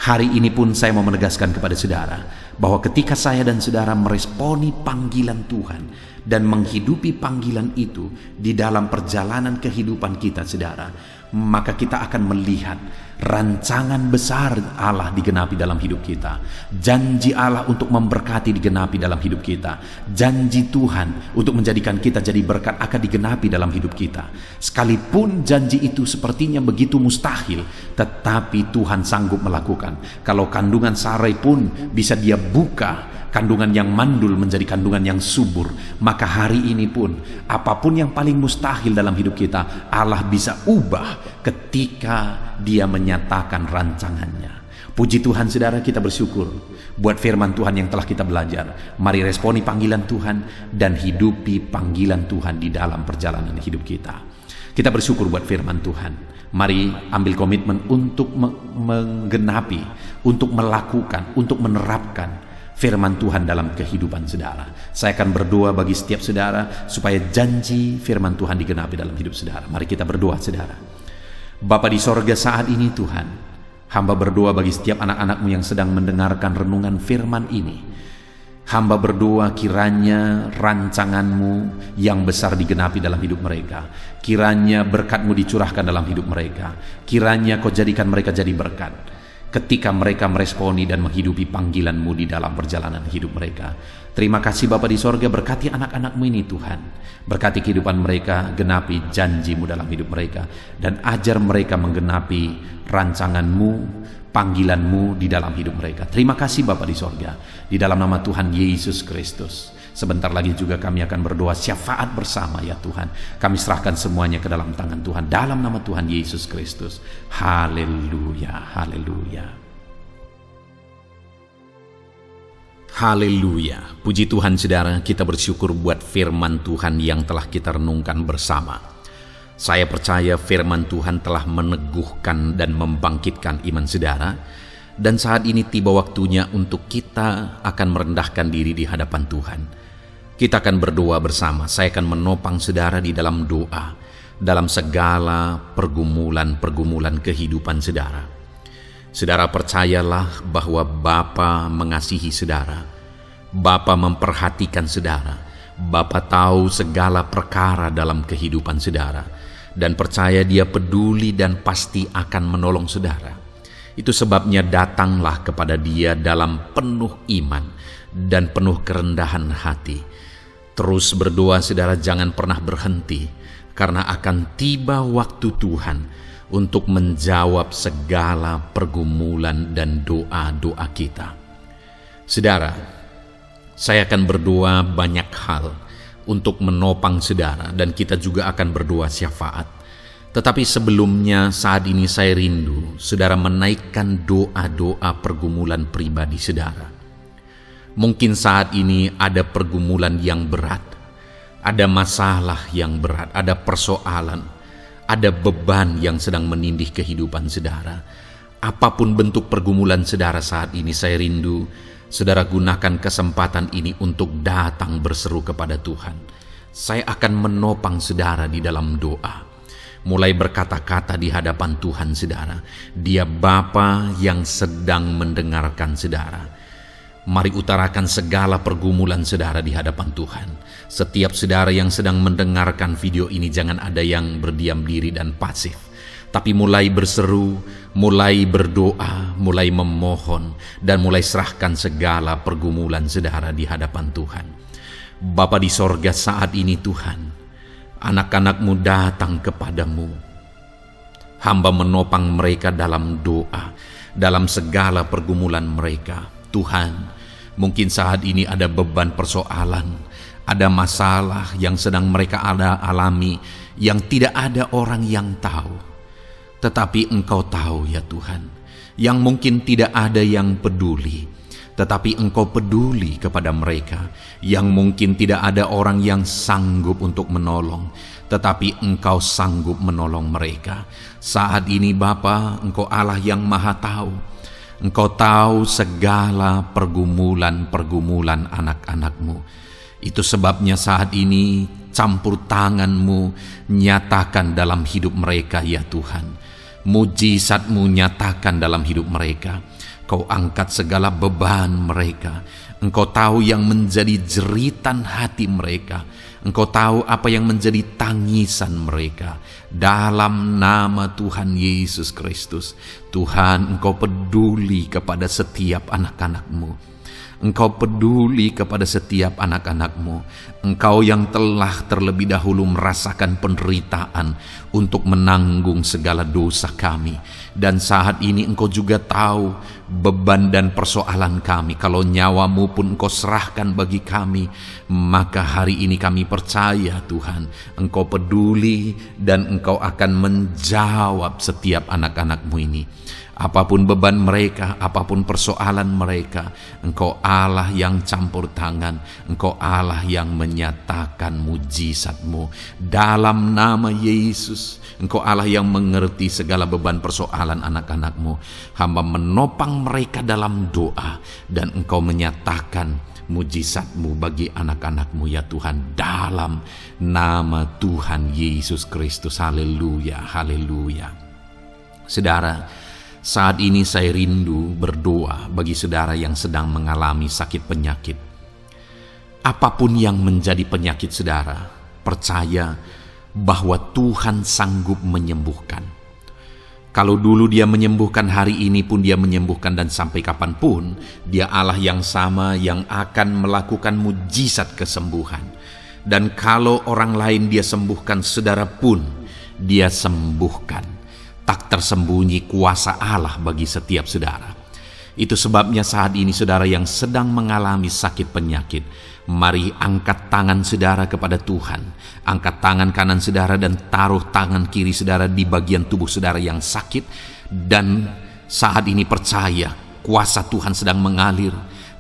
Speaker 1: Hari ini pun saya mau menegaskan kepada saudara bahwa ketika saya dan saudara meresponi panggilan Tuhan, dan menghidupi panggilan itu di dalam perjalanan kehidupan kita, saudara, maka kita akan melihat rancangan besar Allah digenapi dalam hidup kita. Janji Allah untuk memberkati digenapi dalam hidup kita. Janji Tuhan untuk menjadikan kita jadi berkat akan digenapi dalam hidup kita. Sekalipun janji itu sepertinya begitu mustahil, tetapi Tuhan sanggup melakukan. Kalau kandungan Sarai pun bisa Dia buka, kandungan yang mandul menjadi kandungan yang subur, maka hari ini pun apapun yang paling mustahil dalam hidup kita, Allah bisa ubah ketika Dia menyatakan rancangannya. Puji Tuhan, saudara, kita bersyukur buat firman Tuhan yang telah kita belajar. Mari responi panggilan Tuhan dan hidupi panggilan Tuhan di dalam perjalanan hidup kita. Kita bersyukur buat firman Tuhan. Mari ambil komitmen untuk menggenapi, untuk melakukan, untuk menerapkan firman Tuhan dalam kehidupan saudara. Saya akan berdoa bagi setiap saudara supaya janji firman Tuhan digenapi dalam hidup saudara. Mari kita berdoa, saudara. Bapa di sorga, saat ini Tuhan, hamba berdoa bagi setiap anak-anak-Mu yang sedang mendengarkan renungan firman ini. Hamba berdoa kiranya rancangan-Mu yang besar digenapi dalam hidup mereka. Kiranya berkat-Mu dicurahkan dalam hidup mereka. Kiranya Kau jadikan mereka jadi berkat ketika mereka meresponi dan menghidupi panggilan-Mu di dalam perjalanan hidup mereka. Terima kasih Bapa di sorga, berkati anak-anak-Mu ini Tuhan. Berkati kehidupan mereka, genapi janji-Mu dalam hidup mereka, dan ajar mereka menggenapi rancangan-Mu, panggilan-Mu di dalam hidup mereka. Terima kasih Bapa di sorga, di dalam nama Tuhan Yesus Kristus. Sebentar lagi juga kami akan berdoa syafaat bersama ya Tuhan. Kami serahkan semuanya ke dalam tangan Tuhan dalam nama Tuhan Yesus Kristus. Haleluya, haleluya. Haleluya. Puji Tuhan, saudara, kita bersyukur buat firman Tuhan yang telah kita renungkan bersama. Saya percaya firman Tuhan telah meneguhkan dan membangkitkan iman saudara. Dan saat ini tiba waktunya untuk kita akan merendahkan diri di hadapan Tuhan. Kita akan berdoa bersama. Saya akan menopang saudara di dalam doa, dalam segala pergumulan-pergumulan kehidupan saudara. Saudara percayalah bahwa Bapa mengasihi saudara. Bapa memperhatikan saudara. Bapa tahu segala perkara dalam kehidupan saudara. Dan percaya Dia peduli dan pasti akan menolong saudara. Itu sebabnya datanglah kepada Dia dalam penuh iman dan penuh kerendahan hati. Terus berdoa saudara, jangan pernah berhenti, karena akan tiba waktu Tuhan untuk menjawab segala pergumulan dan doa-doa kita. Saudara, saya akan berdoa banyak hal untuk menopang saudara, dan kita juga akan berdoa syafaat. Tetapi sebelumnya saat ini saya rindu saudara menaikkan doa-doa pergumulan pribadi saudara. Mungkin saat ini ada pergumulan yang berat, ada masalah yang berat, ada persoalan, ada beban yang sedang menindih kehidupan saudara. Apapun bentuk pergumulan saudara saat ini, saya rindu saudara gunakan kesempatan ini untuk datang berseru kepada Tuhan. Saya akan menopang saudara di dalam doa. Mulai berkata-kata di hadapan Tuhan saudara. Dia Bapa yang sedang mendengarkan saudara. Mari utarakan segala pergumulan saudara di hadapan Tuhan. Setiap saudara yang sedang mendengarkan video ini, jangan ada yang berdiam diri dan pasif, tapi mulai berseru, mulai berdoa, mulai memohon, dan mulai serahkan segala pergumulan saudara di hadapan Tuhan. Bapa di sorga, saat ini Tuhan, anak-anak-Mu datang kepadamu. Hamba menopang mereka dalam doa, dalam segala pergumulan mereka. Tuhan, mungkin saat ini ada beban persoalan, ada masalah yang sedang mereka alami, yang tidak ada orang yang tahu. Tetapi Engkau tahu ya Tuhan, yang mungkin tidak ada yang peduli, tetapi Engkau peduli kepada mereka. Yang mungkin tidak ada orang yang sanggup untuk menolong, tetapi Engkau sanggup menolong mereka. Saat ini Bapa, Engkau Allah yang Maha Tahu. Engkau tahu segala pergumulan-pergumulan anak-anak-Mu. Itu sebabnya saat ini campur tangan-Mu nyatakan dalam hidup mereka ya Tuhan. Mujizat-Mu nyatakan dalam hidup mereka. Kau angkat segala beban mereka. Engkau tahu yang menjadi jeritan hati mereka. Engkau tahu apa yang menjadi tangisan mereka. Dalam nama Tuhan Yesus Kristus, Tuhan, Engkau peduli kepada setiap anak-anak-Mu. Engkau peduli kepada setiap anak-anak-Mu. Engkau yang telah terlebih dahulu merasakan penderitaan untuk menanggung segala dosa kami. Dan saat ini Engkau juga tahu beban dan persoalan kami. Kalau nyawa-Mu pun Engkau serahkan bagi kami, maka hari ini kami percaya Tuhan, Engkau peduli dan Engkau akan menjawab setiap anak-anak-Mu ini. Apapun beban mereka, apapun persoalan mereka, Engkau Allah yang campur tangan, Engkau Allah yang menyatakan mujizat-Mu. Dalam nama Yesus, Engkau Allah yang mengerti segala beban persoalan anak-anak-Mu. Hamba menopang mereka dalam doa, dan Engkau menyatakan mujizat-Mu bagi anak-anak-Mu ya Tuhan, dalam nama Tuhan Yesus Kristus. Haleluya, haleluya. Saudara, saat ini saya rindu berdoa bagi saudara yang sedang mengalami sakit penyakit. Apapun yang menjadi penyakit saudara, percaya bahwa Tuhan sanggup menyembuhkan. Kalau dulu Dia menyembuhkan, hari ini pun Dia menyembuhkan, dan sampai kapanpun Dia Allah yang sama yang akan melakukan mujizat kesembuhan. Dan kalau orang lain Dia sembuhkan, saudara pun Dia sembuhkan. Tak tersembunyi kuasa Allah bagi setiap saudara. Itu sebabnya saat ini saudara yang sedang mengalami sakit penyakit, mari angkat tangan saudara kepada Tuhan. Angkat tangan kanan saudara dan taruh tangan kiri saudara di bagian tubuh saudara yang sakit. Dan saat ini percaya kuasa Tuhan sedang mengalir.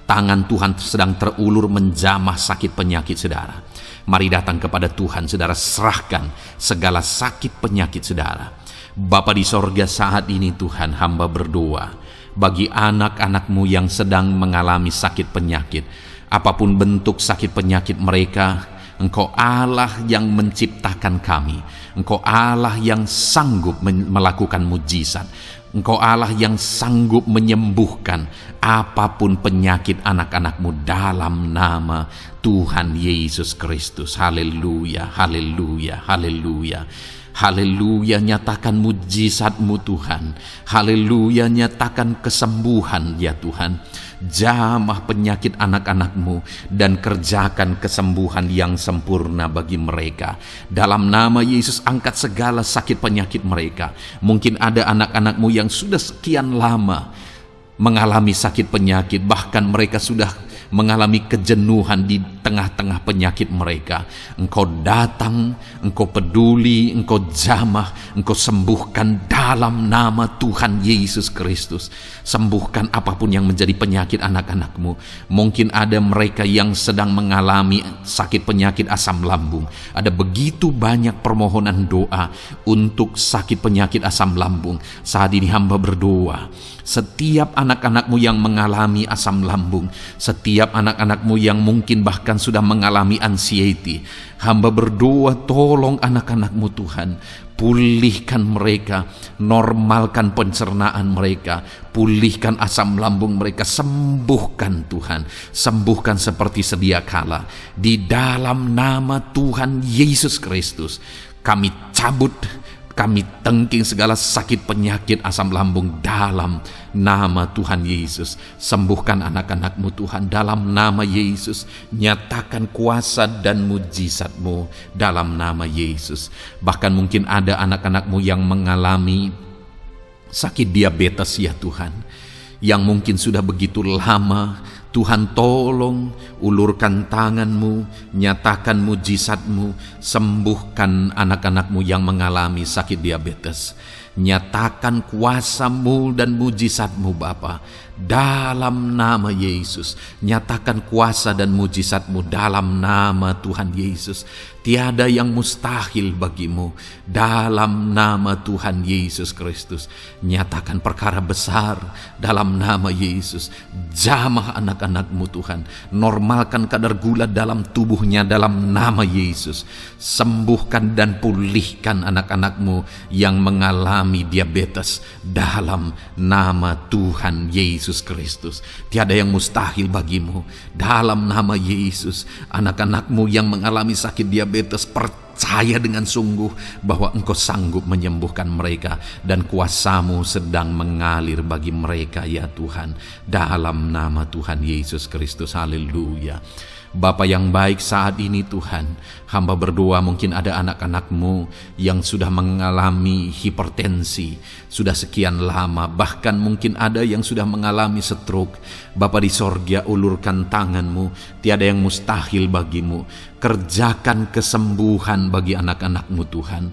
Speaker 1: Tangan Tuhan sedang terulur menjamah sakit penyakit saudara. Mari datang kepada Tuhan saudara, serahkan segala sakit penyakit saudara. Bapa di sorga, saat ini Tuhan, hamba berdoa bagi anak-anak-Mu yang sedang mengalami sakit penyakit. Apapun bentuk sakit penyakit mereka, Engkau Allah yang menciptakan kami. Engkau Allah yang sanggup melakukan mujizat. Engkau Allah yang sanggup menyembuhkan apapun penyakit anak-anak-Mu dalam nama Tuhan Yesus Kristus. Haleluya, haleluya, haleluya. Haleluya, nyatakan mujizat-Mu Tuhan. Haleluya, nyatakan kesembuhan ya Tuhan. Jamah penyakit anak-anak-Mu dan kerjakan kesembuhan yang sempurna bagi mereka. Dalam nama Yesus, angkat segala sakit penyakit mereka. Mungkin ada anak-anak-Mu yang sudah sekian lama mengalami sakit penyakit, bahkan mereka sudah mengalami kejenuhan di tengah-tengah penyakit mereka. Engkau datang, Engkau peduli, Engkau jamah, Engkau sembuhkan dalam nama Tuhan Yesus Kristus. Sembuhkan apapun yang menjadi penyakit anak-anak-Mu. Mungkin ada mereka yang sedang mengalami sakit penyakit asam lambung. Ada begitu banyak permohonan doa untuk sakit penyakit asam lambung. Saat ini hamba berdoa, setiap anak-anak-Mu yang mengalami asam lambung, setiap anak-anak-Mu yang mungkin bahkan sudah mengalami anxiety, hamba berdoa, tolong anak-anak-Mu Tuhan, pulihkan mereka, normalkan pencernaan mereka, pulihkan asam lambung mereka, sembuhkan Tuhan, sembuhkan seperti sedia kala. Di dalam nama Tuhan Yesus Kristus, kami cabut, kami tengking segala sakit penyakit asam lambung dalam nama Tuhan Yesus. Sembuhkan anak-anak-Mu Tuhan dalam nama Yesus. Nyatakan kuasa dan mujizat-Mu dalam nama Yesus. Bahkan mungkin ada anak-anak-Mu yang mengalami sakit diabetes ya Tuhan, yang mungkin sudah begitu lama. Tuhan, tolong ulurkan tangan-Mu, nyatakan mujizat-Mu, sembuhkan anak-anak-Mu yang mengalami sakit diabetes. Nyatakan kuasa-Mu dan mujizat-Mu Bapa dalam nama Yesus. Nyatakan kuasa dan mujizat-Mu dalam nama Tuhan Yesus. Tiada yang mustahil bagi-Mu dalam nama Tuhan Yesus Kristus. Nyatakan perkara besar dalam nama Yesus. Jamah anak-anak-Mu Tuhan. Normalkan kadar gula dalam tubuhnya dalam nama Yesus. Sembuhkan dan pulihkan anak-anak-Mu yang mengalami diabetes dalam nama Tuhan Yesus Yesus Kristus. Tiada yang mustahil bagimu. Dalam nama Yesus, anak-anakmu yang mengalami sakit diabetes, percaya dengan sungguh bahwa Engkau sanggup menyembuhkan mereka, dan kuasa-Mu sedang mengalir bagi mereka ya Tuhan. Dalam nama Tuhan Yesus Kristus, haleluya. Bapa yang baik, saat ini Tuhan, hamba berdoa mungkin ada anak-anak-Mu yang sudah mengalami hipertensi, sudah sekian lama, bahkan mungkin ada yang sudah mengalami stroke. Bapa di sorga, ulurkan tangan-Mu, tiada yang mustahil bagimu. Kerjakan kesembuhan bagi anak-anak-Mu Tuhan.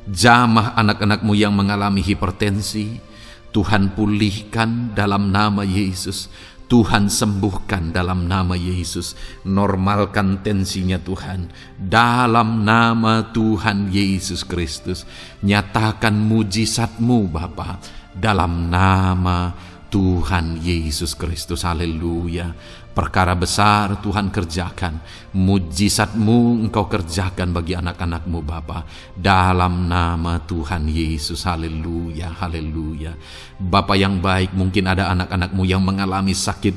Speaker 1: Jamah anak-anak-Mu yang mengalami hipertensi, Tuhan pulihkan dalam nama Yesus. Tuhan sembuhkan dalam nama Yesus. Normalkan tensinya Tuhan. Dalam nama Tuhan Yesus Kristus. Nyatakan mujizat-Mu Bapa. Dalam nama Tuhan Yesus Kristus. Haleluya. Perkara besar Tuhan kerjakan. Mujizat-Mu Engkau kerjakan bagi anak-anak-Mu Bapa. Dalam nama Tuhan Yesus. Haleluya, haleluya. Bapa yang baik, mungkin ada anak-anak-Mu yang mengalami sakit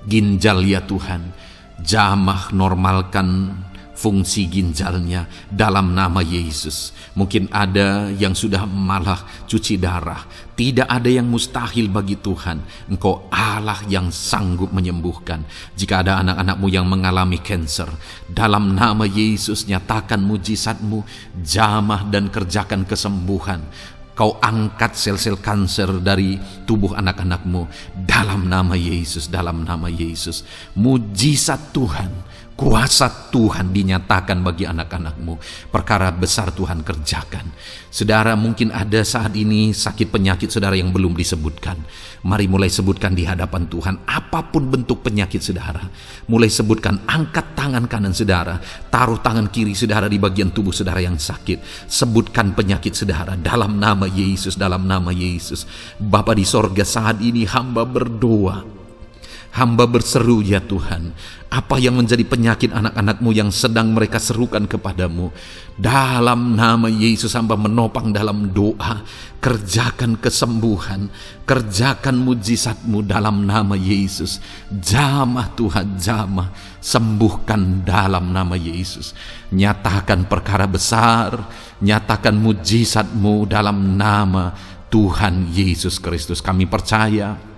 Speaker 1: ginjal ya Tuhan. Jamah, normalkan fungsi ginjalnya dalam nama Yesus. Mungkin ada yang sudah malah cuci darah. Tidak ada yang mustahil bagi Tuhan. Engkau Allah yang sanggup menyembuhkan. Jika ada anak-anak-Mu yang mengalami kanker, dalam nama Yesus nyatakan mujizat-Mu, jamah dan kerjakan kesembuhan. Kau angkat sel-sel kanker dari tubuh anak-anak-Mu dalam nama Yesus, dalam nama Yesus. Mujizat Tuhan, kuasa Tuhan dinyatakan bagi anak-anak-Mu. Perkara besar Tuhan kerjakan. Saudara, mungkin ada saat ini sakit penyakit saudara yang belum disebutkan. Mari mulai sebutkan di hadapan Tuhan. Apapun bentuk penyakit saudara, mulai sebutkan. Angkat tangan kanan saudara, taruh tangan kiri saudara di bagian tubuh saudara yang sakit. Sebutkan penyakit saudara dalam nama Yesus, dalam nama Yesus. Bapa di sorga, saat ini hamba berdoa, hamba berseru ya Tuhan. Apa yang menjadi penyakit anak-anak-Mu yang sedang mereka serukan kepadamu, dalam nama Yesus hamba menopang dalam doa. Kerjakan kesembuhan, kerjakan mujizat-Mu dalam nama Yesus. Jamah Tuhan, jamah, sembuhkan dalam nama Yesus. Nyatakan perkara besar, nyatakan mujizat-Mu dalam nama Tuhan Yesus Kristus. Kami percaya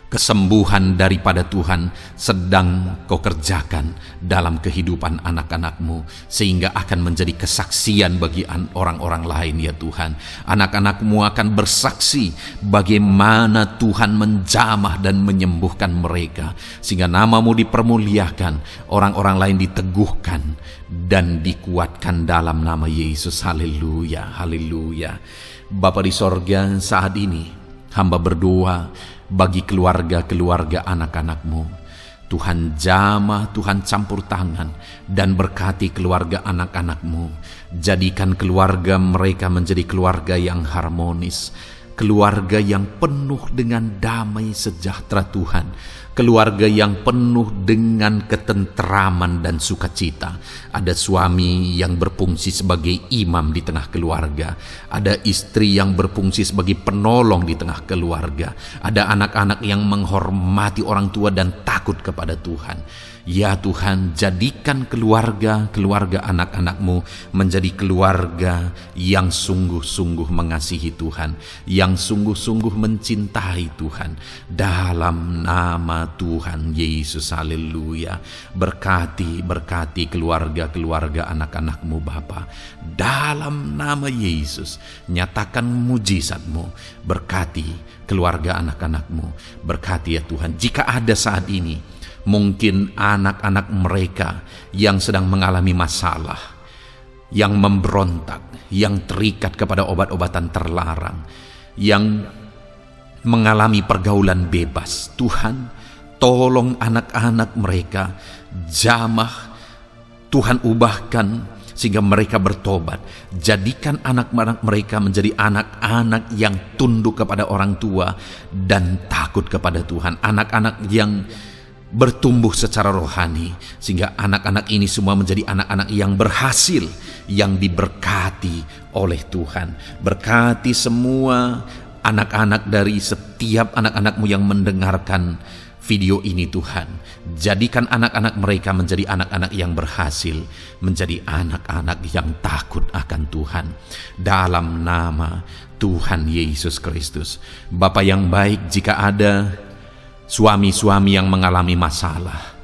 Speaker 1: kesembuhan daripada Tuhan sedang Kau kerjakan dalam kehidupan anak-anak-Mu, sehingga akan menjadi kesaksian bagi orang-orang lain ya Tuhan. Anak-anak-Mu akan bersaksi bagaimana Tuhan menjamah dan menyembuhkan mereka, sehingga nama-Mu dipermuliakan, orang-orang lain diteguhkan dan dikuatkan dalam nama Yesus. Haleluya, haleluya. Bapa di sorga, saat ini hamba berdoa bagi keluarga-keluarga anak-anak-Mu. Tuhan jamah, Tuhan campur tangan dan berkati keluarga anak-anak-Mu. Jadikan keluarga mereka menjadi keluarga yang harmonis, keluarga yang penuh dengan damai sejahtera Tuhan, keluarga yang penuh dengan ketenteraman dan sukacita. Ada suami yang berfungsi sebagai imam di tengah keluarga, ada istri yang berfungsi sebagai penolong di tengah keluarga, ada anak-anak yang menghormati orang tua dan takut kepada Tuhan. Ya Tuhan, jadikan keluarga anak-anak-Mu menjadi keluarga yang sungguh-sungguh mengasihi Tuhan, yang sungguh-sungguh mencintai Tuhan. Dalam nama Tuhan Yesus, haleluya. Berkati keluarga anak-anak-Mu Bapa. Dalam nama Yesus, nyatakan mujizat-Mu. Berkati keluarga anak-anak-Mu. Berkati ya Tuhan. Jika ada saat ini mungkin anak-anak mereka yang sedang mengalami masalah, yang memberontak, yang terikat kepada obat-obatan terlarang, yang mengalami pergaulan bebas, Tuhan, tolong anak-anak mereka, jamah, Tuhan ubahkan sehingga mereka bertobat. Jadikan anak-anak mereka menjadi anak-anak yang tunduk kepada orang tua dan takut kepada Tuhan. Anak-anak yang bertumbuh secara rohani, sehingga anak-anak ini semua menjadi anak-anak yang berhasil, yang diberkati oleh Tuhan. Berkati semua anak-anak dari setiap anak-anak-Mu yang mendengarkan video ini Tuhan. Jadikan anak-anak mereka menjadi anak-anak yang berhasil, menjadi anak-anak yang takut akan Tuhan. Dalam nama Tuhan Yesus Kristus. Bapa yang baik, jika ada suami-suami yang mengalami masalah,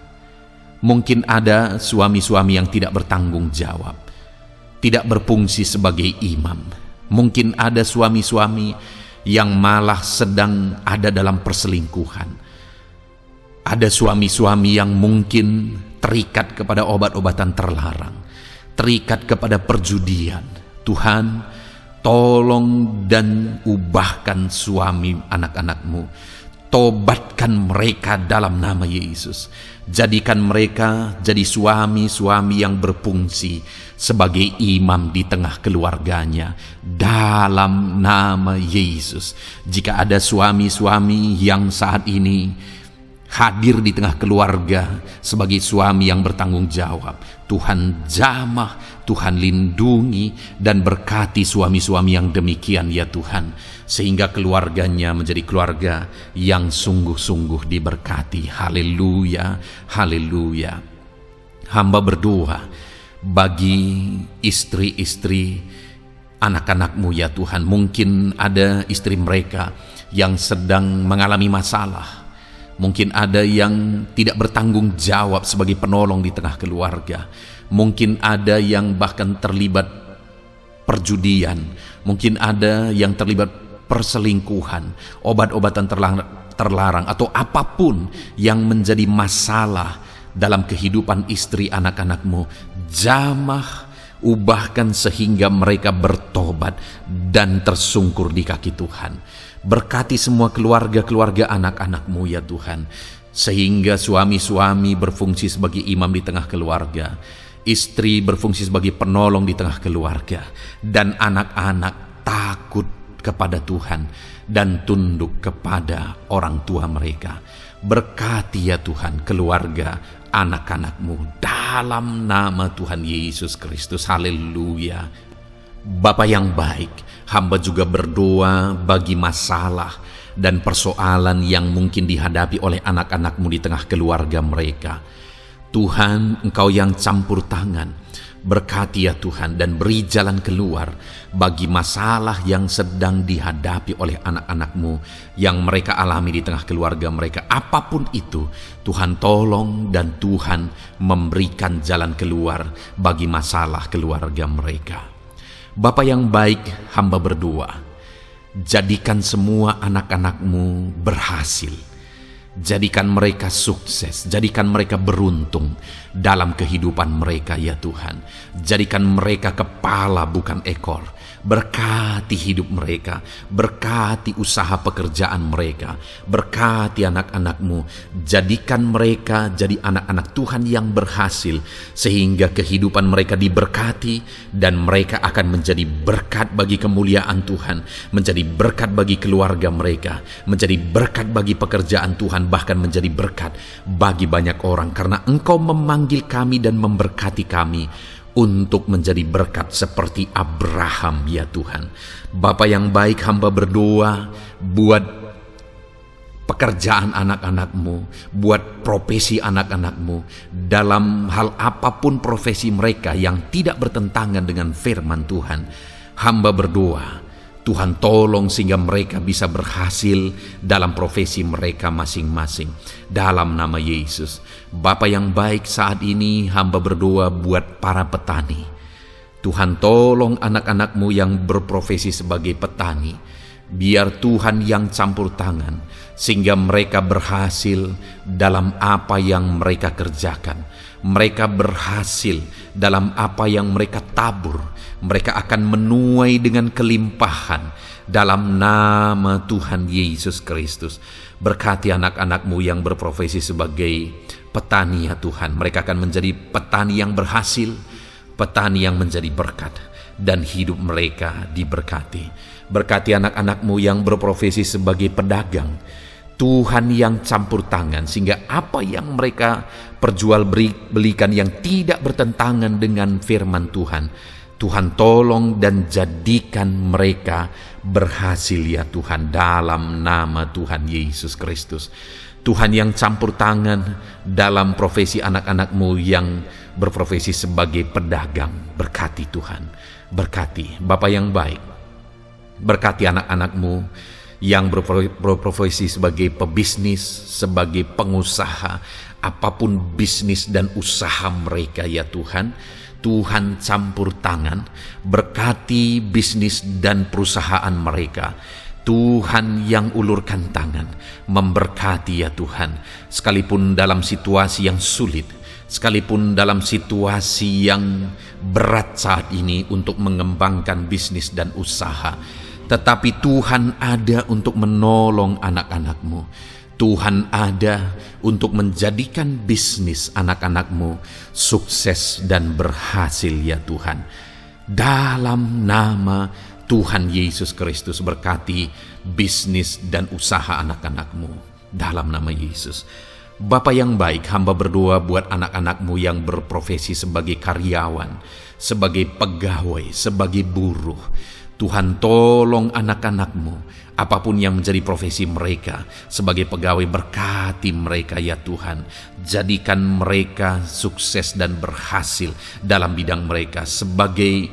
Speaker 1: mungkin ada suami-suami yang tidak bertanggung jawab, tidak berfungsi sebagai imam. Mungkin ada suami-suami yang malah sedang ada dalam perselingkuhan. Ada suami-suami yang mungkin terikat kepada obat-obatan terlarang, terikat kepada perjudian. Tuhan, tolong dan ubahkan suami anak-anak-Mu. Tobatkan mereka dalam nama Yesus. Jadikan mereka jadi suami-suami yang berfungsi sebagai imam di tengah keluarganya. Dalam nama Yesus. Jika ada suami-suami yang saat ini hadir di tengah keluarga sebagai suami yang bertanggung jawab, Tuhan jamah, Tuhan lindungi dan berkati suami-suami yang demikian ya Tuhan, sehingga keluarganya menjadi keluarga yang sungguh-sungguh diberkati. Haleluya, haleluya. Hamba berdoa bagi istri-istri anak-anak-Mu ya Tuhan. Mungkin ada istri mereka yang sedang mengalami masalah. Mungkin ada yang tidak bertanggung jawab sebagai penolong di tengah keluarga. Mungkin ada yang bahkan terlibat perjudian. Mungkin ada yang terlibat perselingkuhan, obat-obatan terlarang, atau apapun yang menjadi masalah dalam kehidupan istri anak-anak-Mu. Jamah, ubahkan sehingga mereka bertobat dan tersungkur di kaki Tuhan. Berkati semua keluarga-keluarga anak-anak-Mu ya Tuhan, sehingga suami-suami berfungsi sebagai imam di tengah keluarga, istri berfungsi sebagai penolong di tengah keluarga, dan anak-anak takut kepada Tuhan dan tunduk kepada orang tua mereka. Berkati ya Tuhan keluarga anak-anak-Mu dalam nama Tuhan Yesus Kristus. Haleluya. Bapa yang baik, hamba juga berdoa bagi masalah dan persoalan yang mungkin dihadapi oleh anak-anak-Mu di tengah keluarga mereka. Tuhan, Engkau yang campur tangan, berkati ya Tuhan dan beri jalan keluar bagi masalah yang sedang dihadapi oleh anak-anak-Mu yang mereka alami di tengah keluarga mereka. Apapun itu, Tuhan tolong dan Tuhan memberikan jalan keluar bagi masalah keluarga mereka. Bapa yang baik, hamba berdoa, jadikan semua anak-anak-Mu berhasil. Jadikan mereka sukses, jadikan mereka beruntung dalam kehidupan mereka ya Tuhan. Jadikan mereka kepala bukan ekor. Berkati hidup mereka, berkati usaha pekerjaan mereka, berkati anak-anak-Mu. Jadikan mereka jadi anak-anak Tuhan yang berhasil, sehingga kehidupan mereka diberkati dan mereka akan menjadi berkat bagi kemuliaan Tuhan, menjadi berkat bagi keluarga mereka, menjadi berkat bagi pekerjaan Tuhan, bahkan menjadi berkat bagi banyak orang, karena Engkau memanggil kami dan memberkati kami untuk menjadi berkat seperti Abraham ya Tuhan. Bapa yang baik, hamba berdoa buat pekerjaan anak-anak-Mu, buat profesi anak-anak-Mu, dalam hal apapun profesi mereka yang tidak bertentangan dengan firman Tuhan. Hamba berdoa Tuhan tolong sehingga mereka bisa berhasil dalam profesi mereka masing-masing. Dalam nama Yesus. Bapa yang baik, saat ini hamba berdoa buat para petani. Tuhan tolong anak-anak-Mu yang berprofesi sebagai petani. Biar Tuhan yang campur tangan sehingga mereka berhasil dalam apa yang mereka kerjakan. Mereka berhasil dalam apa yang mereka tabur. Mereka akan menuai dengan kelimpahan dalam nama Tuhan Yesus Kristus. Berkati anak-anak-Mu yang berprofesi sebagai petani ya Tuhan. Mereka akan menjadi petani yang berhasil, petani yang menjadi berkat, dan hidup mereka diberkati. Berkati anak-anak-Mu yang berprofesi sebagai pedagang. Tuhan yang campur tangan sehingga apa yang mereka perjualbelikan yang tidak bertentangan dengan firman Tuhan, Tuhan tolong dan jadikan mereka berhasil ya Tuhan, dalam nama Tuhan Yesus Kristus. Tuhan yang campur tangan dalam profesi anak-anak-Mu yang berprofesi sebagai pedagang, berkati Tuhan, berkati Bapa yang baik, berkati anak-anak-Mu yang berprofesi sebagai pebisnis, sebagai pengusaha, apapun bisnis dan usaha mereka ya Tuhan. Tuhan campur tangan, berkati bisnis dan perusahaan mereka. Tuhan yang ulurkan tangan, memberkati ya Tuhan, sekalipun dalam situasi yang sulit, sekalipun dalam situasi yang berat saat ini untuk mengembangkan bisnis dan usaha, tetapi Tuhan ada untuk menolong anak-anak-Mu. Tuhan ada untuk menjadikan bisnis anak-anak-Mu sukses dan berhasil ya Tuhan. Dalam nama Tuhan Yesus Kristus, berkati bisnis dan usaha anak-anak-Mu dalam nama Yesus. Bapa yang baik, hamba berdoa buat anak-anak-Mu yang berprofesi sebagai karyawan, sebagai pegawai, sebagai buruh. Tuhan tolong anak-anak-Mu, apapun yang menjadi profesi mereka, sebagai pegawai berkati mereka ya Tuhan. Jadikan mereka sukses dan berhasil dalam bidang mereka. Sebagai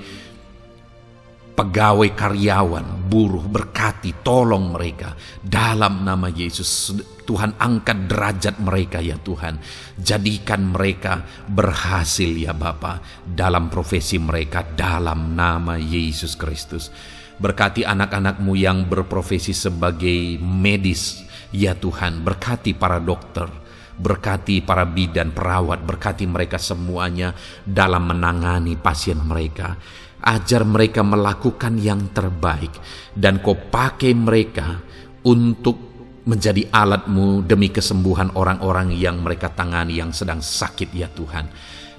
Speaker 1: pegawai karyawan, buruh, berkati, tolong mereka dalam nama Yesus. Tuhan angkat derajat mereka ya Tuhan. Jadikan mereka berhasil ya Bapa dalam profesi mereka dalam nama Yesus Kristus. Berkati anak-anak-Mu yang berprofesi sebagai medis ya Tuhan. Berkati para dokter, berkati para bidan, perawat, berkati mereka semuanya dalam menangani pasien mereka. Ajar mereka melakukan yang terbaik, dan Kau pakai mereka untuk menjadi alat-Mu demi kesembuhan orang-orang yang mereka tangani yang sedang sakit ya Tuhan.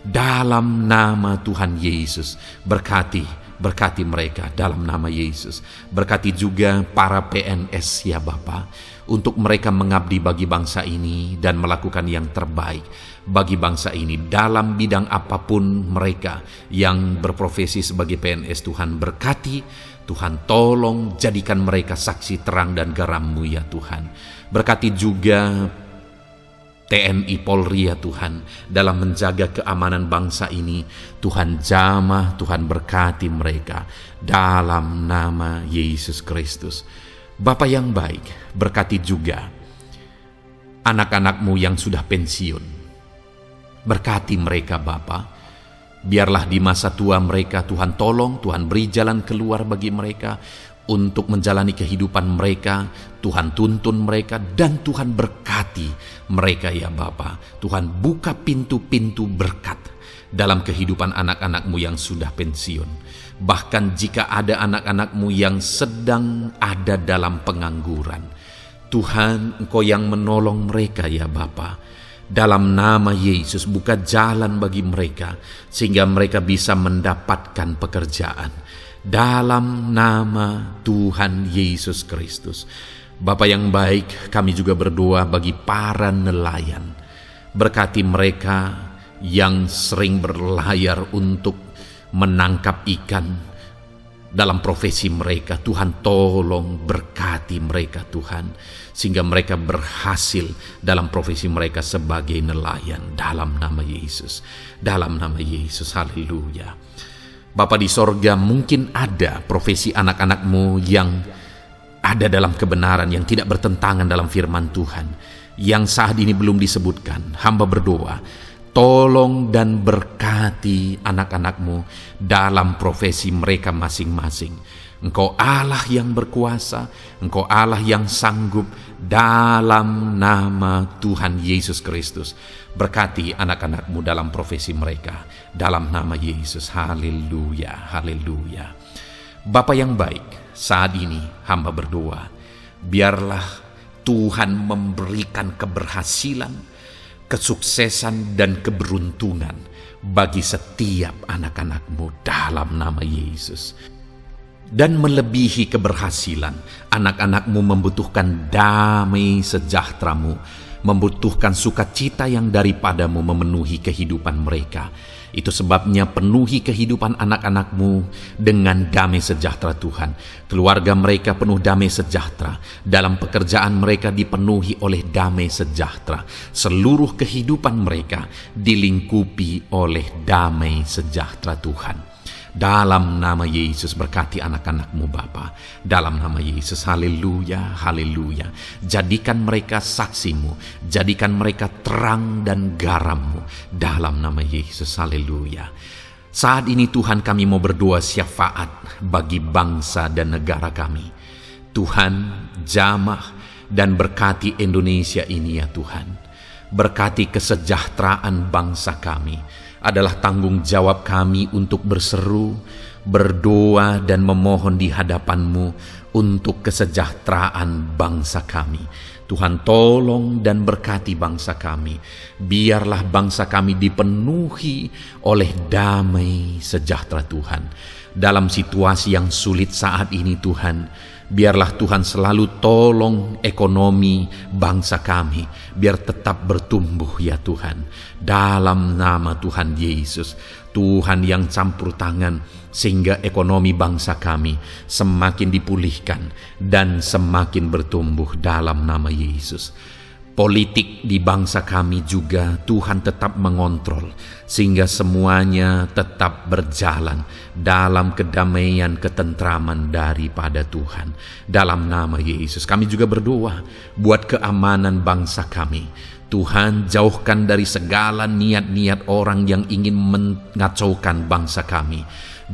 Speaker 1: Dalam nama Tuhan Yesus, berkati mereka dalam nama Yesus. Berkati juga para PNS ya Bapa, untuk mereka mengabdi bagi bangsa ini dan melakukan yang terbaik bagi bangsa ini dalam bidang apapun mereka yang berprofesi sebagai PNS. Tuhan berkati, Tuhan tolong jadikan mereka saksi terang dan garam-Mu ya Tuhan. Berkati juga TNI Polri ya Tuhan dalam menjaga keamanan bangsa ini. Tuhan jamah, Tuhan berkati mereka dalam nama Yesus Kristus. Bapa yang baik, berkati juga anak-anak-Mu yang sudah pensiun. Berkati mereka Bapa. Biarlah di masa tua mereka Tuhan tolong, Tuhan beri jalan keluar bagi mereka untuk menjalani kehidupan mereka. Tuhan tuntun mereka dan Tuhan berkati mereka ya Bapa. Tuhan buka pintu-pintu berkat dalam kehidupan anak-anak-Mu yang sudah pensiun. Bahkan jika ada anak-anak-Mu yang sedang ada dalam pengangguran, Tuhan Engkau yang menolong mereka ya Bapa. Dalam nama Yesus, buka jalan bagi mereka sehingga mereka bisa mendapatkan pekerjaan. Dalam nama Tuhan Yesus Kristus. Bapa yang baik, kami juga berdoa bagi para nelayan. Berkati mereka yang sering berlayar untuk menangkap ikan dalam profesi mereka. Tuhan tolong berkati mereka Tuhan, sehingga mereka berhasil dalam profesi mereka sebagai nelayan dalam nama Yesus. Dalam nama Yesus, haleluya. Bapa di sorga, mungkin ada profesi anak-anak-Mu yang ada dalam kebenaran, yang tidak bertentangan dalam firman Tuhan, yang saat ini belum disebutkan. Hamba berdoa, tolong dan berkati anak-anak-Mu dalam profesi mereka masing-masing. Engkau Allah yang berkuasa, Engkau Allah yang sanggup, dalam nama Tuhan Yesus Kristus. Berkati anak-anak-Mu dalam profesi mereka, dalam nama Yesus. Haleluya, haleluya. Bapa yang baik, saat ini hamba berdoa, biarlah Tuhan memberikan keberhasilan, kesuksesan dan keberuntungan bagi setiap anak-anak-Mu dalam nama Yesus. Dan melebihi keberhasilan, anak-anak-Mu membutuhkan damai sejahtera-Mu, membutuhkan sukacita yang daripadamu memenuhi kehidupan mereka. Itu sebabnya penuhi kehidupan anak-anak-Mu dengan damai sejahtera Tuhan. Keluarga mereka penuh damai sejahtera. Dalam pekerjaan mereka dipenuhi oleh damai sejahtera. Seluruh kehidupan mereka dilingkupi oleh damai sejahtera Tuhan. Dalam nama Yesus berkati anak-anak-Mu Bapa. Dalam nama Yesus, haleluya, haleluya. Jadikan mereka saksi-Mu, jadikan mereka terang dan garam-Mu. Dalam nama Yesus, haleluya. Saat ini Tuhan, kami mau berdoa syafaat bagi bangsa dan negara kami. Tuhan, jamah dan berkati Indonesia ini ya Tuhan. Berkati kesejahteraan bangsa kami. Adalah tanggung jawab kami untuk berseru, berdoa dan memohon di hadapan-Mu untuk kesejahteraan bangsa kami. Tuhan, tolong dan berkati bangsa kami. Biarlah bangsa kami dipenuhi oleh damai sejahtera Tuhan. Dalam situasi yang sulit saat ini Tuhan, biarlah Tuhan selalu tolong ekonomi bangsa kami, biar tetap bertumbuh ya Tuhan. Dalam nama Tuhan Yesus, Tuhan yang campur tangan, sehingga ekonomi bangsa kami semakin dipulihkan dan semakin bertumbuh dalam nama Yesus. Politik di bangsa kami juga Tuhan tetap mengontrol, sehingga semuanya tetap berjalan dalam kedamaian, ketentraman daripada Tuhan. Dalam nama Yesus kami juga berdoa buat keamanan bangsa kami. Tuhan, jauhkan dari segala niat-niat orang yang ingin mengacaukan bangsa kami.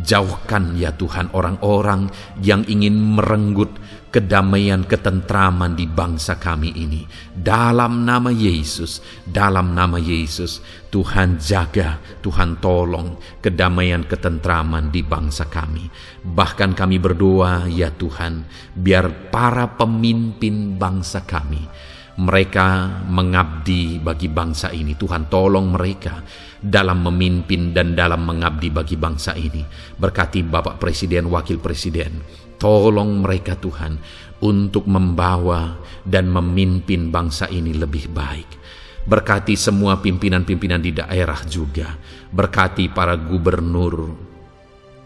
Speaker 1: Jauhkan ya Tuhan orang-orang yang ingin merenggut kedamaian, ketentraman di bangsa kami ini. Dalam nama Yesus, dalam nama Yesus, Tuhan jaga, Tuhan tolong kedamaian, ketentraman di bangsa kami. Bahkan kami berdoa ya Tuhan, biar para pemimpin bangsa kami, mereka mengabdi bagi bangsa ini. Tuhan tolong mereka dalam memimpin dan dalam mengabdi bagi bangsa ini. Berkati Bapak Presiden, Wakil Presiden. Tolong mereka Tuhan untuk membawa dan memimpin bangsa ini lebih baik. Berkati semua pimpinan-pimpinan di daerah juga. Berkati para gubernur.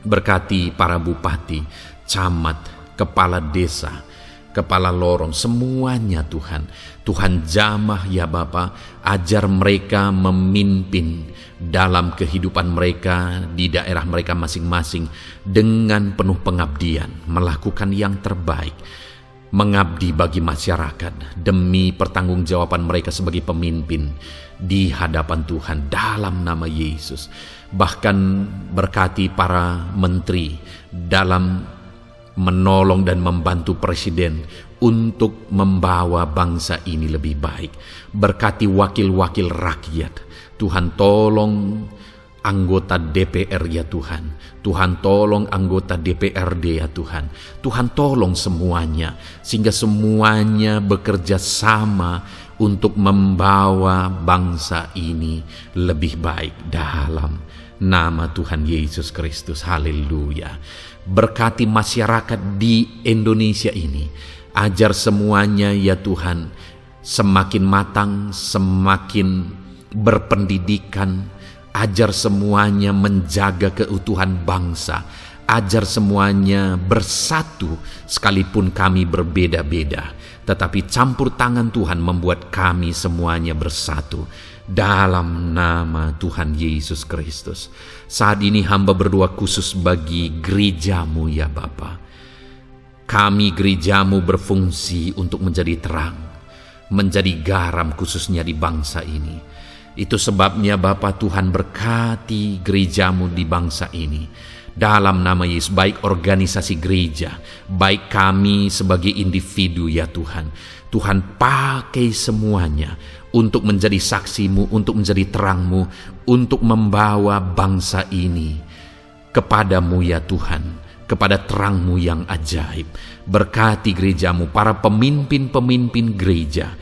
Speaker 1: Berkati para bupati, camat, kepala desa, kepala lorong, semuanya Tuhan. Tuhan jamah ya Bapa, ajar mereka memimpin dalam kehidupan mereka di daerah mereka masing-masing dengan penuh pengabdian, melakukan yang terbaik, mengabdi bagi masyarakat demi pertanggungjawaban mereka sebagai pemimpin di hadapan Tuhan dalam nama Yesus. Bahkan berkati para menteri dalam menolong dan membantu presiden untuk membawa bangsa ini lebih baik. Berkati wakil-wakil rakyat. Tuhan tolong anggota DPR ya Tuhan. Tuhan tolong anggota DPRD ya Tuhan. Tuhan tolong semuanya, sehingga semuanya bekerja sama untuk membawa bangsa ini lebih baik dalam nama Tuhan Yesus Kristus. Haleluya. Berkati masyarakat di Indonesia ini. Ajar semuanya ya Tuhan semakin matang, semakin berpendidikan. Ajar semuanya menjaga keutuhan bangsa. Ajar semuanya bersatu sekalipun kami berbeda-beda. Tetapi campur tangan Tuhan membuat kami semuanya bersatu. Dalam nama Tuhan Yesus Kristus. Saat ini hamba berdoa khusus bagi gereja-Mu ya Bapa. Kami gereja-Mu berfungsi untuk menjadi terang, menjadi garam khususnya di bangsa ini. Itu sebabnya Bapa Tuhan berkati gereja-Mu di bangsa ini. Dalam nama Yesus, baik organisasi gereja, baik kami sebagai individu ya Tuhan. Tuhan pakai semuanya untuk menjadi saksi-Mu, untuk menjadi terang-Mu, untuk membawa bangsa ini kepadamu ya Tuhan, kepada terang-Mu yang ajaib. Berkati gereja-Mu, para pemimpin-pemimpin gereja,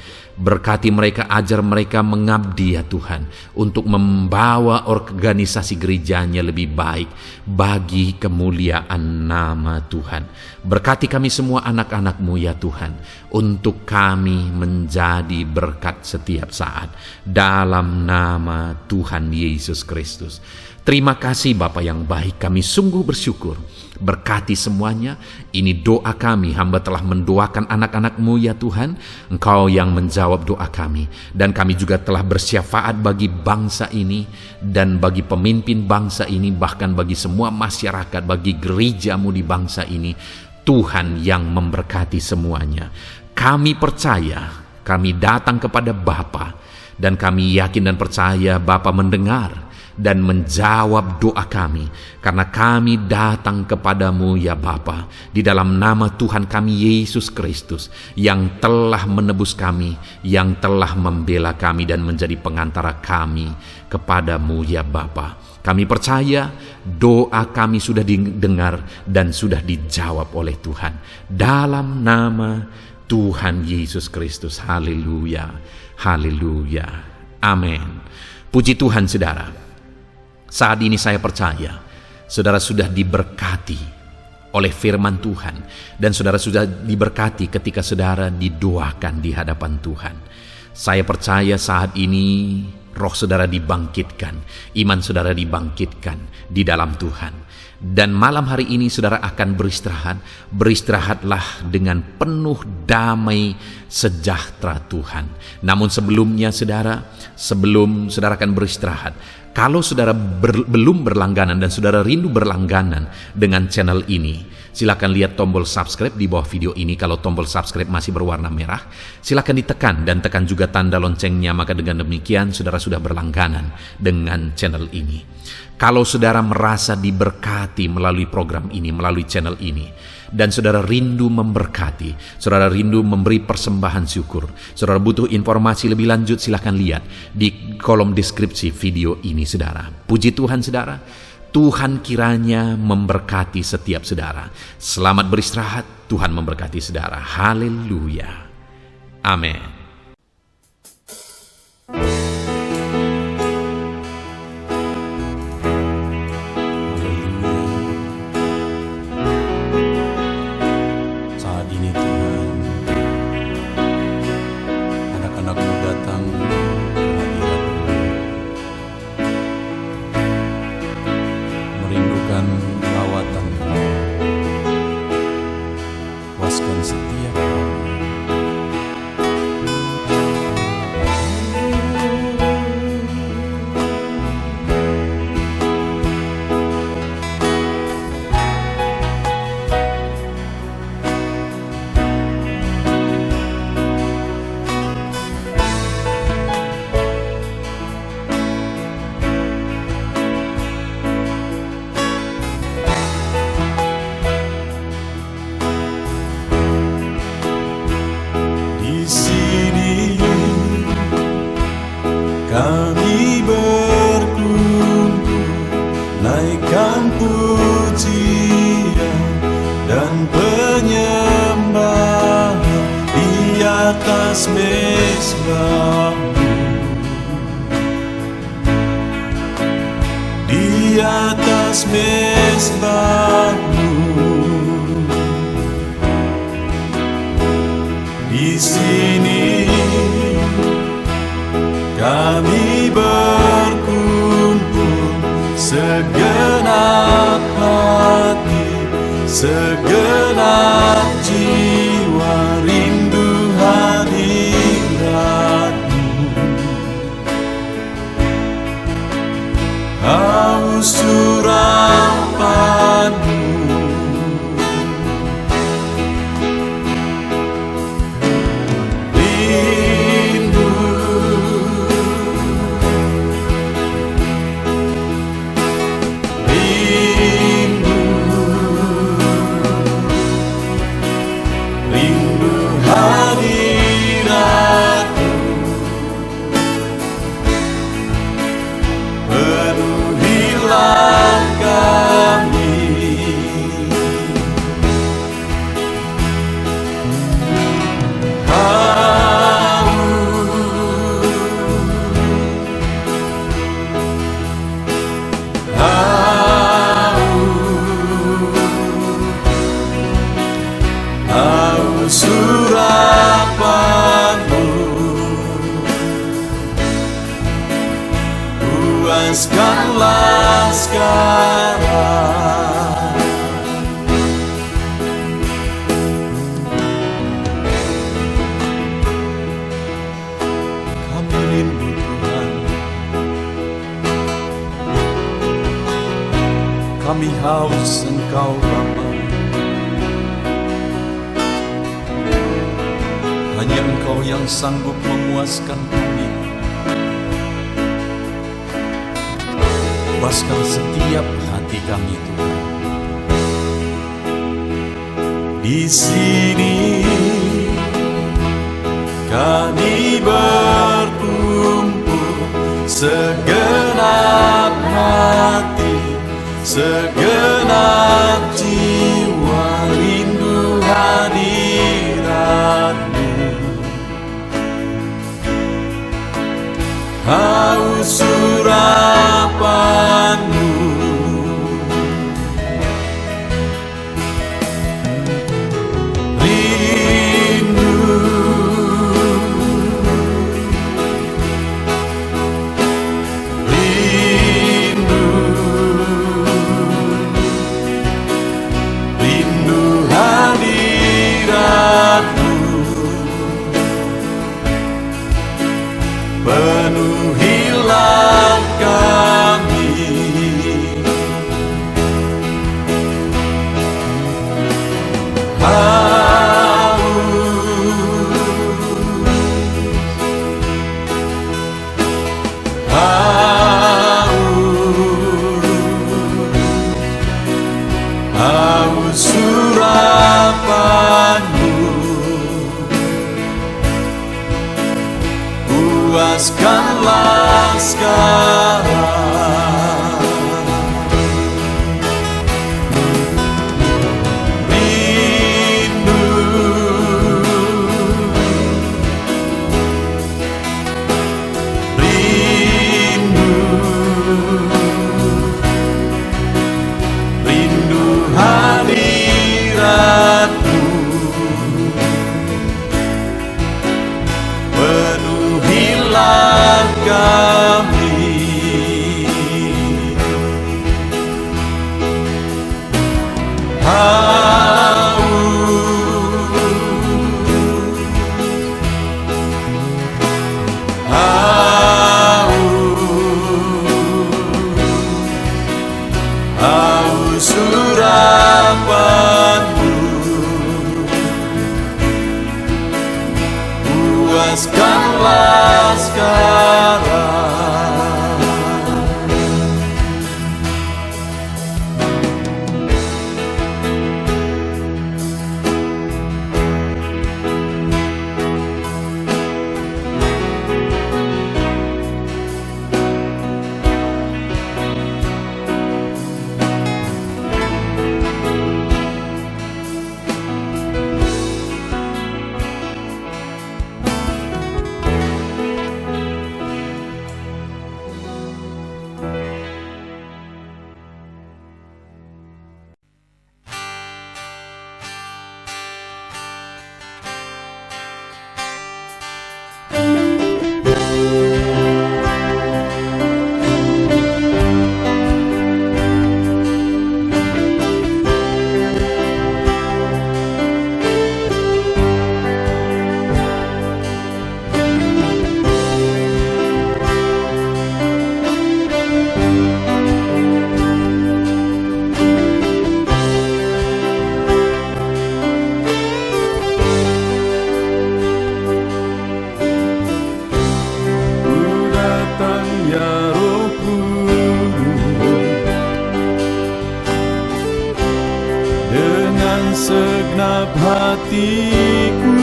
Speaker 1: Berkati mereka, ajar mereka mengabdi ya Tuhan, untuk membawa organisasi gerejanya lebih baik bagi kemuliaan nama Tuhan. Berkati kami semua anak-anak-Mu ya Tuhan, untuk kami menjadi berkat setiap saat. Dalam nama Tuhan Yesus Kristus. Terima kasih Bapa yang baik, kami sungguh bersyukur. Berkati semuanya. Ini doa kami, hamba telah mendoakan anak-anak-Mu ya Tuhan. Engkau yang menjawab doa kami. Dan kami juga telah bersyafaat bagi bangsa ini, dan bagi pemimpin bangsa ini, bahkan bagi semua masyarakat, bagi gereja-Mu di bangsa ini. Tuhan yang memberkati semuanya. Kami percaya, kami datang kepada Bapa, dan kami yakin dan percaya Bapa mendengar dan menjawab doa kami, karena kami datang kepadamu ya Bapa, di dalam nama Tuhan kami Yesus Kristus, yang telah menebus kami, yang telah membela kami dan menjadi pengantara kami kepadamu ya Bapa. Kami percaya doa kami sudah didengar dan sudah dijawab oleh Tuhan, dalam nama Tuhan Yesus Kristus. Haleluya, haleluya, amin. Puji Tuhan saudara. Saat ini saya percaya saudara sudah diberkati oleh firman Tuhan, dan saudara sudah diberkati ketika saudara didoakan di hadapan Tuhan. Saya percaya saat ini roh saudara dibangkitkan, iman saudara dibangkitkan di dalam Tuhan. Dan malam hari ini saudara akan beristirahat. Beristirahatlah dengan penuh damai sejahtera Tuhan. Namun sebelumnya saudara, sebelum saudara akan beristirahat, kalau saudara belum berlangganan dan saudara rindu berlangganan dengan channel ini, silakan lihat tombol subscribe di bawah video ini. Kalau tombol subscribe masih berwarna merah, silakan ditekan dan tekan juga tanda loncengnya. Maka dengan demikian saudara sudah berlangganan dengan channel ini. Kalau saudara merasa diberkati melalui program ini, melalui channel ini, dan saudara rindu memberkati, saudara rindu memberi persembahan syukur, saudara butuh informasi lebih lanjut, silakan lihat di kolom deskripsi video ini saudara. Puji Tuhan saudara, Tuhan kiranya memberkati setiap saudara. Selamat beristirahat, Tuhan memberkati saudara. Haleluya, amin.
Speaker 2: Setiap kami berkumpul, naikkan pujian dan penyembahan di atas mezbah-Mu, di atas mezbah-Mu. Di sini kami berkumpul, segenap hati, segenap jiwa, rindu hadirat-Mu, haus urapan-Mu. kami haus Engkau Bapa. Hanya Engkau yang sanggup memuaskan kami. Puaskan setiap hati kami Tuhan. Di sini kami berkumpul, segenap hati, segenap jiwa rindu hadirat-Mu. Haus urapan-Mu, penuhilah kami. Haus urapan-Mu, puaskanlah sekarang. Rindu, rindu, rindu hadirat-Mu. Penuhilah kami. Haus urapan-Mu, puaskanlah sekarang. Segenap hatiku,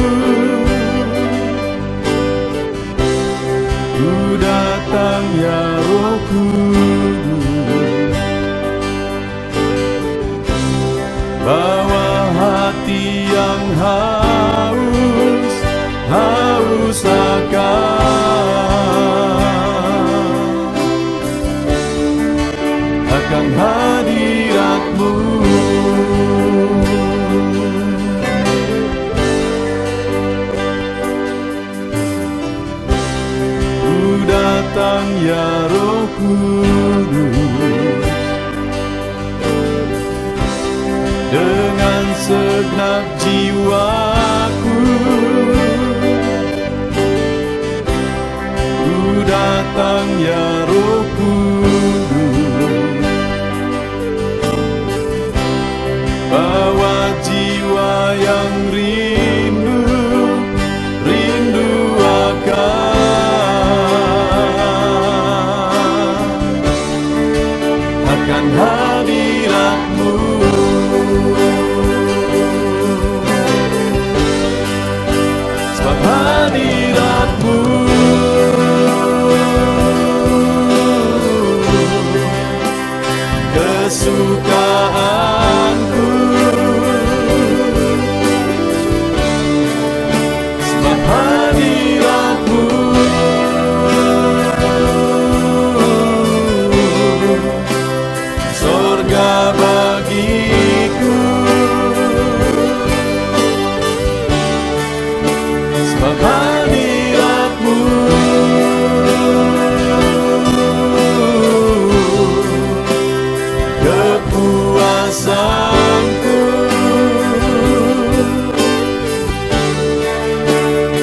Speaker 2: ku datang ya Roh Kudus. Bawa hati yang haus, haus akan hadirat-Mu. Datang ya Roh Kudus, dengan segenap jiwaku, ku datang ya Roh Kudus. bawa jiwa yang rindu akan hadirat-Mu. Sebab hadirat-Mu kesukaanku. Sebab hadirat-Mu sorga bagiku. Sebab hadirat-Mu kepuasanku.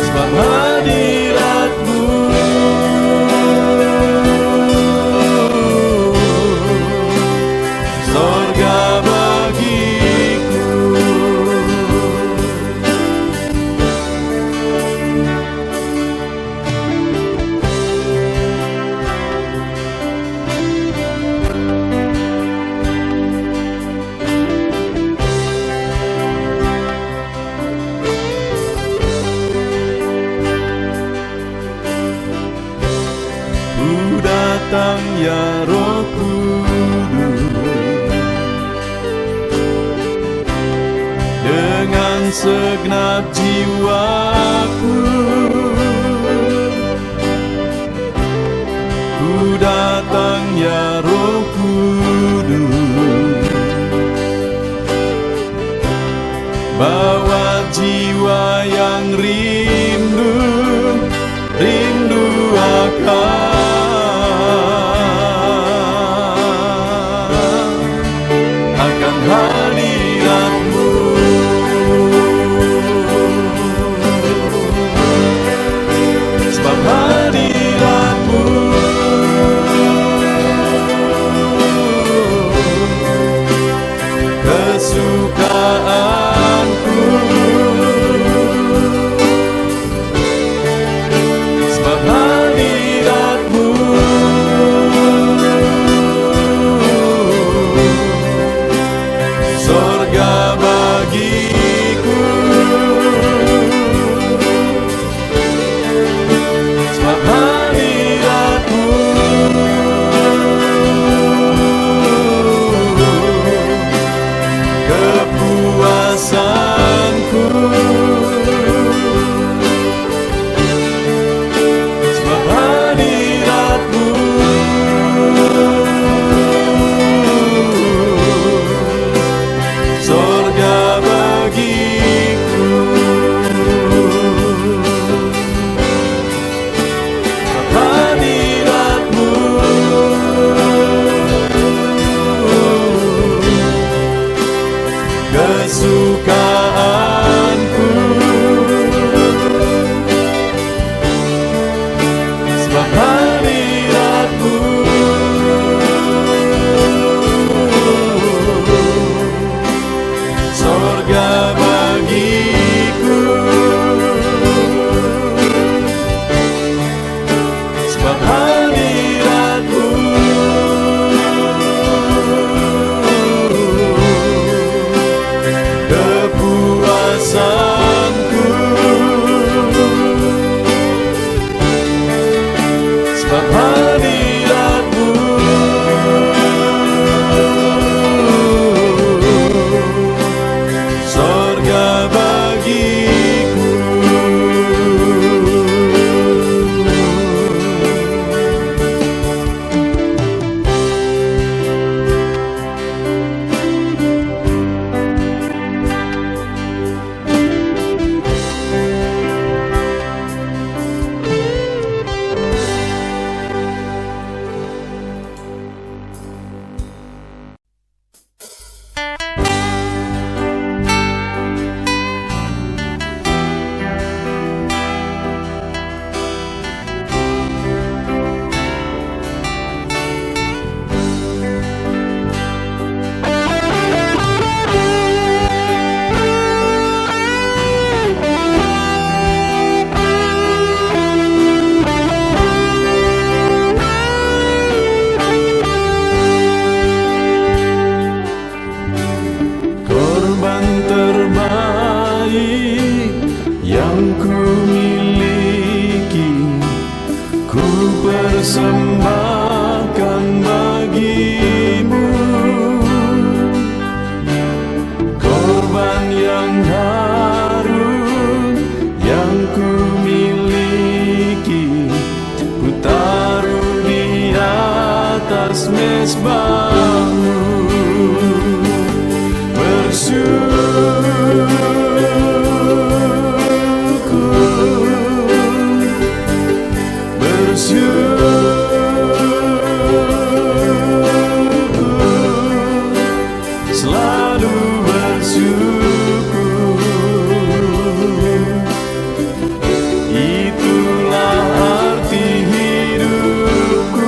Speaker 2: Sebab hadirat-Mu sorga bagiku. Ku datang ya Roh Kudus dengan segenap jiwaku. Ku datang ya Roh Kudus, bawa jiwa yang rindu akan hadirat-Mu. Sebab hadirat-Mu kesukaanku. Sebab hadirat-Mu sorga bagiku. Sebab hadirat-Mu kepuasanku. persembahkan bagimu korban yang harum yang ku miliki, ku taruh di atas mezbahmu. Selalu bersyukur, itulah arti hidupku.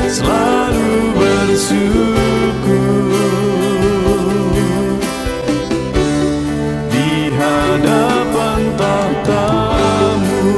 Speaker 2: Selalu bersyukur di hadapan tahta-Mu.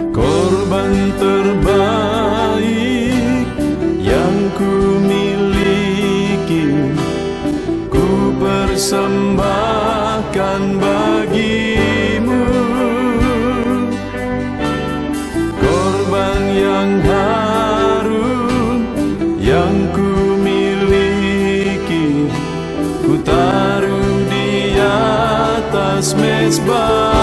Speaker 2: Korban terbaik yang ku miliki, ku persembahkan bagimu. Korban yang harum yang ku miliki, ku taruh di atas mezbah.